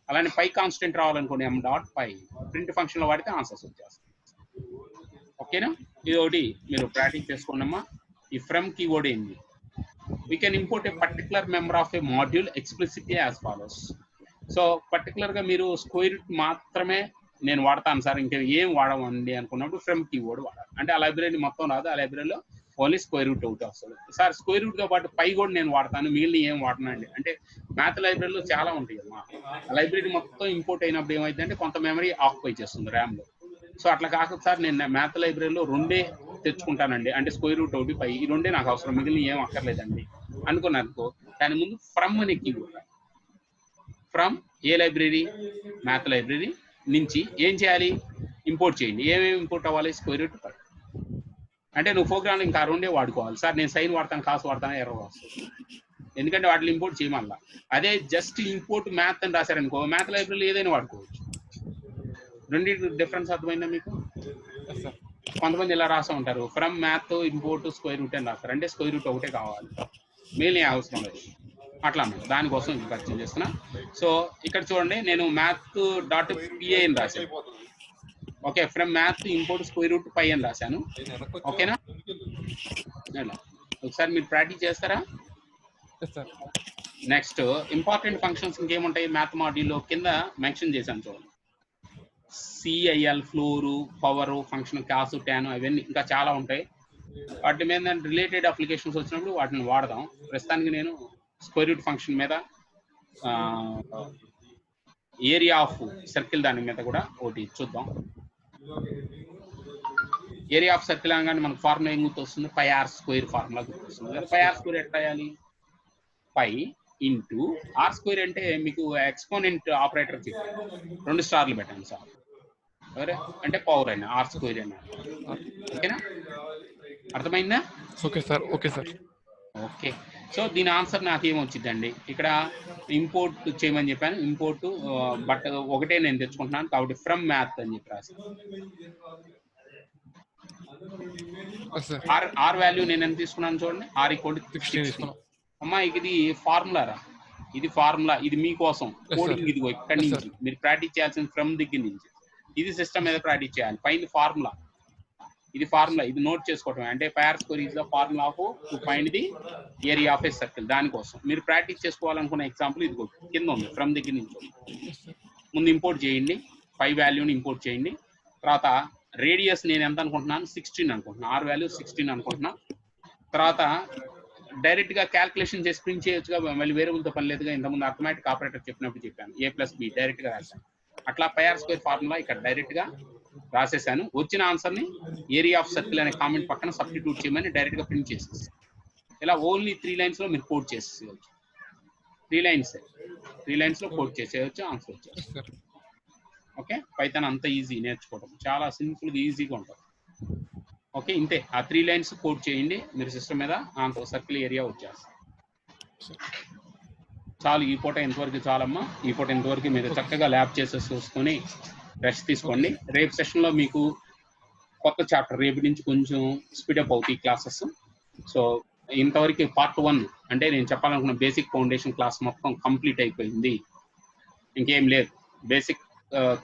అలానే పై కాన్స్టెంట్ రావాలనుకోండి, M.డాట్ పై. ప్రింట్ ఫంక్షన్లో వాడితే ఆన్సర్స్ వచ్చేస్తాయి. ఓకేనా? ఇది ఒకటి మీరు ప్రాక్టీస్ చేసుకోండమ్మా. ఈ ఫ్రమ్ కీవర్డ్ ఏంది? We can import A particular member of A module explicitly as follows. So పర్టికులర్గా మీరు స్క్వేర్ రూట్ మాత్రమే నేను వాడతాను సార్, ఇంకా ఏం వాడమండి అనుకున్నప్పుడు ఫ్రమ్ కీవర్డ్ వాడాలి. అంటే ఆ లైబ్రరీ మొత్తం రాదు, ఆ లైబ్రరీలో ఓన్లీ స్క్వేర్ రూట్ ఒకటి వస్తుంది. సార్ స్క్వేర్ రూట్తో పాటు పై కూడా నేను వాడతాను, మిగిలిన ఏం వాడనండి అంటే మ్యాథ్ లైబ్రరీలో చాలా ఉంటాయి అమ్మా. ఆ లైబ్రరీ మొత్తం ఇంపోర్ట్ అయినప్పుడు ఏమైందంటే కొంత మెమరీ ఆక్యుపై చేస్తుంది ర్యామ్లో. సో అట్లా కాకపోతే సార్ నేను మ్యాథ్ లైబ్రరీలో 2 తెచ్చుకుంటానండి, అంటే స్క్వేర్ రూట్ ఒకటి పై, ఈ 2 నాకు అవసరం, మిగిలిన ఏం అక్కర్లేదండి అనుకున్నారనుకో, దాని ముందు ఫ్రమ్ అనే keyword. From A library? Math library నుంచి ఏం చేయాలి? ఇంపోర్ట్ చేయండి. ఏమేమి ఇంపోర్ట్ అవ్వాలి? స్క్వేర్ రూట్ పై. అంటే నువ్వు ప్రోగ్రామ్ ఇంకా 2 వాడుకోవాలి. సార్ నేను సైన్ వాడతాను, కాస్ వాడతాను, ఎర్రర్ వస్తుంది, ఎందుకంటే వాటిని ఇంపోర్ట్ చేయమల్లా. అదే జస్ట్ ఇంపోర్ట్ మ్యాథ్ అని రాశారనుకో, మ్యాథ్ లైబ్రరీలో ఏదైనా వాడుకోవచ్చు. రెండింటి డిఫరెన్స్ అర్థమైందా మీకు? కొంతమంది ఇలా రాస్తూ ఉంటారు, from math import square route అని రాస్తారు, అంటే స్క్వేర్ రూట్ ఒకటే కావాలి, మిగిలిన అవసరం లేదు అట్లా అన్నమాట. దానికోసం ఇది పరిచయం చేస్తున్నా. సో ఇక్కడ చూడండి, నేను మ్యాథ్ డాట్ పిఏ అని రాశాను. Okay, from math import square root pi అని రాశాను. ఓకేనా? ఇలా ఒకసారి మీరు ప్రాక్టీస్ చేస్తారా? నెక్స్ట్ ఇంపార్టెంట్ ఫంక్షన్స్ ఇంకేముంటాయి మ్యాథ్ మాడ్యూల్లో కింద మెన్షన్ చేశాను చూడండి. CIL, floor, power, function, cos, tan, అవన్నీ ఇంకా చాలా ఉంటాయి. వాటి మీద రిలేటెడ్ అప్లికేషన్స్ వచ్చినప్పుడు వాటిని వాడదాం. ప్రస్తుతానికి నేను స్క్వేర్ రూట్ ఫంక్షన్ మీద, ఏరియా ఆఫ్ సర్కిల్ దాని మీద కూడా ఒకటి చూద్దాం. ఏరియా ఆఫ్ సర్కిల్ అనగానే మనకు ఫార్ములా ఏం గుర్తొస్తుంది? పై ఆర్ స్క్వేర్ ఫార్ములా గుర్తొస్తుంది. పై ఆర్ స్క్వేర్ ఎట్లా రాయాలి? పై ఇంటూ ఆర్ స్క్వేర్ అంటే మీకు ఎక్స్పోనెంట్ ఆపరేటర్ చెప్పాను, 2 స్టార్లు పెట్టండి సార్. ఎవరే అంటే పవర్ అయినా ఆర్ స్క్వేర్ అయినా. ఓకేనా? అర్థమైందా? Okay sir. Okay sir. Okay, so దీని ఆన్సర్ నాకేమొచ్చిందండి, ఇక్కడ ఇంపోర్ట్ చేయమని చెప్పాను. ఇంపోర్ట్ బట్ ఒకటే నేను తెచ్చుకుంటున్నాను కాబట్టి ఫ్రమ్ మ్యాథ్ అని చెప్పి రాశాను. ఆర్ వాల్యూ నేను ఎంత తీసుకున్నాను చూడండి, ఆర్ ఈక్వల్ టు 16. అమ్మా ఇది ఫార్ములా రా, ఇది ఫార్ములా, ఇది మీకోసం కోడింగ్. ఇది ఇక్కడి నుంచి మీరు ప్రాక్టీస్ చేయాల్సిన ఫ్రమ్ దగ్గర నుంచి. ఇది సిస్టమ్ మీద ప్రాక్టీస్ చేయాలి. పైన ఫార్ములా, ఇది ఫార్ములా, ఇది నోట్ చేసుకోవటం. అంటే pi r square is the formula of to find the area of a circle. దానికోసం మీరు ప్రాక్టీస్ చేసుకోవాలనుకున్న ఎగ్జాంపుల్ ఇది కింద ఉంది, ఫ్రమ్ దగ్గర నుంచి. ముందు ఇంపోర్ట్ చేయండి, పై వాల్యూని ఇంపోర్ట్ చేయండి. తర్వాత రేడియస్ నేను ఎంత అనుకుంటున్నాను? 16 అనుకుంటున్నాను. ఆర్ వాల్యూ 16 అనుకుంటున్నా. తర్వాత డైరెక్ట్ గా క్యాల్కులేషన్ చేసి ప్రింట్ చేయొచ్చుగా, మళ్ళీ వేరియబుల్తో పని లేదుగా. ఇంతకుముందు అథమెటిక్ ఆపరేటర్ చెప్పినప్పుడు చెప్పాను, A+B డైరెక్ట్ గా రాశాను. అట్లా పై ఆర్ స్క్వేర్ ఫార్ములా ఇక్కడ డైరెక్ట్ గా రాసేసాను. వచ్చిన ఆన్సర్ ని ఏరియా ఆఫ్ సర్కిల్ అనే కామెంట్ పక్కన సబ్స్టిట్యూట్ చేయమని డైరెక్ట్ గా ప్రింట్ చేసేసి, ఇలా ఓన్లీ 3 లైన్స్ లో మీరు కోడ్ చేసేయచ్చు. 3 లైన్స్ లో కోడ్ చేసేయచ్చు, ఆన్సర్ వచ్చేసి. ఓకే, పైథాన్ అంత ఈజీ నేర్చుకోవడం, చాలా సింపుల్ గా ఈజీగా ఉంటుంది. ఓకే, ఇంతే. ఆ 3 లైన్స్ కోడ్ చేయండి, మీరు సిస్టమ్ మీద ఆన్సర్ సర్కిల్ ఏరియా వచ్చేస్తారు. చాలు, ఈ పూట ఎంతవరకు చాలమ్మా. ఈ పూట ఎంతవరకు మీరు చక్కగా ల్యాబ్ చేసేసి చూసుకొని రెస్ట్ తీసుకోండి. రేపు సెషన్లో మీకు కొత్త చాప్టర్, రేపు నుంచి కొంచెం స్పీడప్ అవుతాయి క్లాసెస్. సో ఇంతవరకు పార్ట్ 1 అంటే నేను చెప్పాలనుకున్న బేసిక్ ఫౌండేషన్ క్లాస్ మొత్తం కంప్లీట్ అయిపోయింది. ఇంకేం లేదు, బేసిక్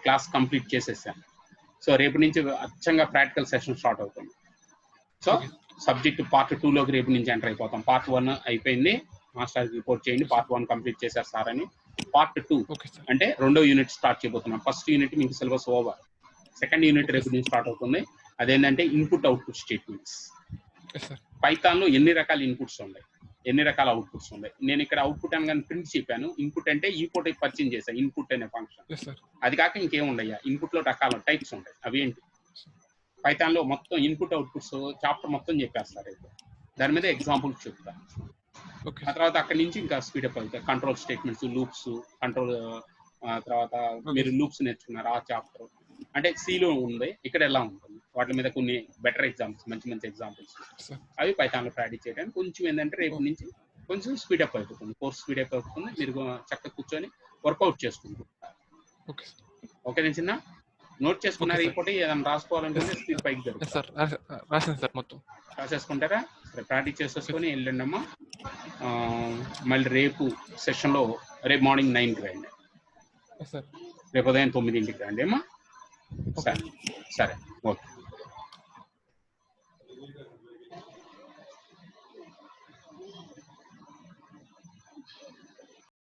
క్లాస్ కంప్లీట్ చేసేసాను. సో రేపు నుంచి అచ్చంగా ప్రాక్టికల్ సెషన్ స్టార్ట్ అవుతుంది. సో సబ్జెక్ట్ పార్ట్ 2లోకి రేపు నుంచి ఎంటర్ అయిపోతాం. పార్ట్ 1 అయిపోయింది, మాస్టర్ రిపోర్ట్ చేయండి. పార్ట్ 1 కంప్లీట్ చేశారు సార్ అని. పార్ట్ 2 అంటే 2వ యూనిట్ స్టార్ట్ చేయబోతున్నాం. ఫస్ట్ యూనిట్ మీకు సిలబస్ ఓవర్, సెకండ్ యూనిట్ రేపు నుంచి స్టార్ట్ అవుతుంది. అదేంటంటే ఇన్పుట్ అవుట్పుట్ స్టేట్మెంట్స్. పైథాన్ లో ఎన్ని రకాల ఇన్పుట్స్ ఉన్నాయి, ఎన్ని రకాల అవుట్పుట్స్ ఉన్నాయి. నేను ఇక్కడ అవుట్పుట్ అనగానే ప్రింట్ చెప్పాను. ఇన్పుట్ అంటే ఈపోర్ట్ పరిచయం చేశాను, ఇన్పుట్ అనే ఫంక్షన్. అది కాక ఇంకేముండయ్యా, ఇన్పుట్ లో రకాల టైప్స్ ఉంటాయి. అవి ఏంటి? పైథాన్ లో మొత్తం ఇన్పుట్ అవుట్పుట్స్ చాప్టర్ మొత్తం చెప్పేస్తారు. అయితే దాని మీద ఎగ్జాంపుల్స్ చెప్తాను. ఆ తర్వాత అక్కడి నుంచి ఇంకా స్పీడప్ అవుతాయి. Control statements, loops, control. తర్వాత మీరు లూప్స్ నేర్చుకున్నారు ఆ చాప్టర్. అంటే సిలో ఉంది, ఇక్కడ ఎలా ఉంటుంది, వాటి మీద కొన్ని బెటర్ ఎగ్జాంపుల్స్, మంచి మంచి ఎగ్జాంపుల్స్ అవి పైథాన్ లో ప్రాక్టీస్ చేయడానికి కొంచెం ఏంటంటే రేపు నుంచి కొంచెం స్పీడప్ అయిపోతుంది, కోర్స్ స్పీడప్ అవుతుంది. మీరు చక్కగా కూర్చొని వర్కౌట్ చేసుకుంటారు. ఓకే నేను చిన్న నోట్ చేసుకున్నారు. ఇంకోటి ఏదైనా రాసుకోవాలనుకుంటే స్పీడ్ పైకి జరుగుతుంది, రాసేసుకుంటారా? సరే, ప్రాక్టీస్ చేసేసుకొని వెళ్ళండి అమ్మా. మళ్ళీ రేపు సెషన్లో రేపు మార్నింగ్ 9కి రండి, రేపు ఉదయం 9ంటికి రండి అమ్మా. సరే సరే, ఓకే.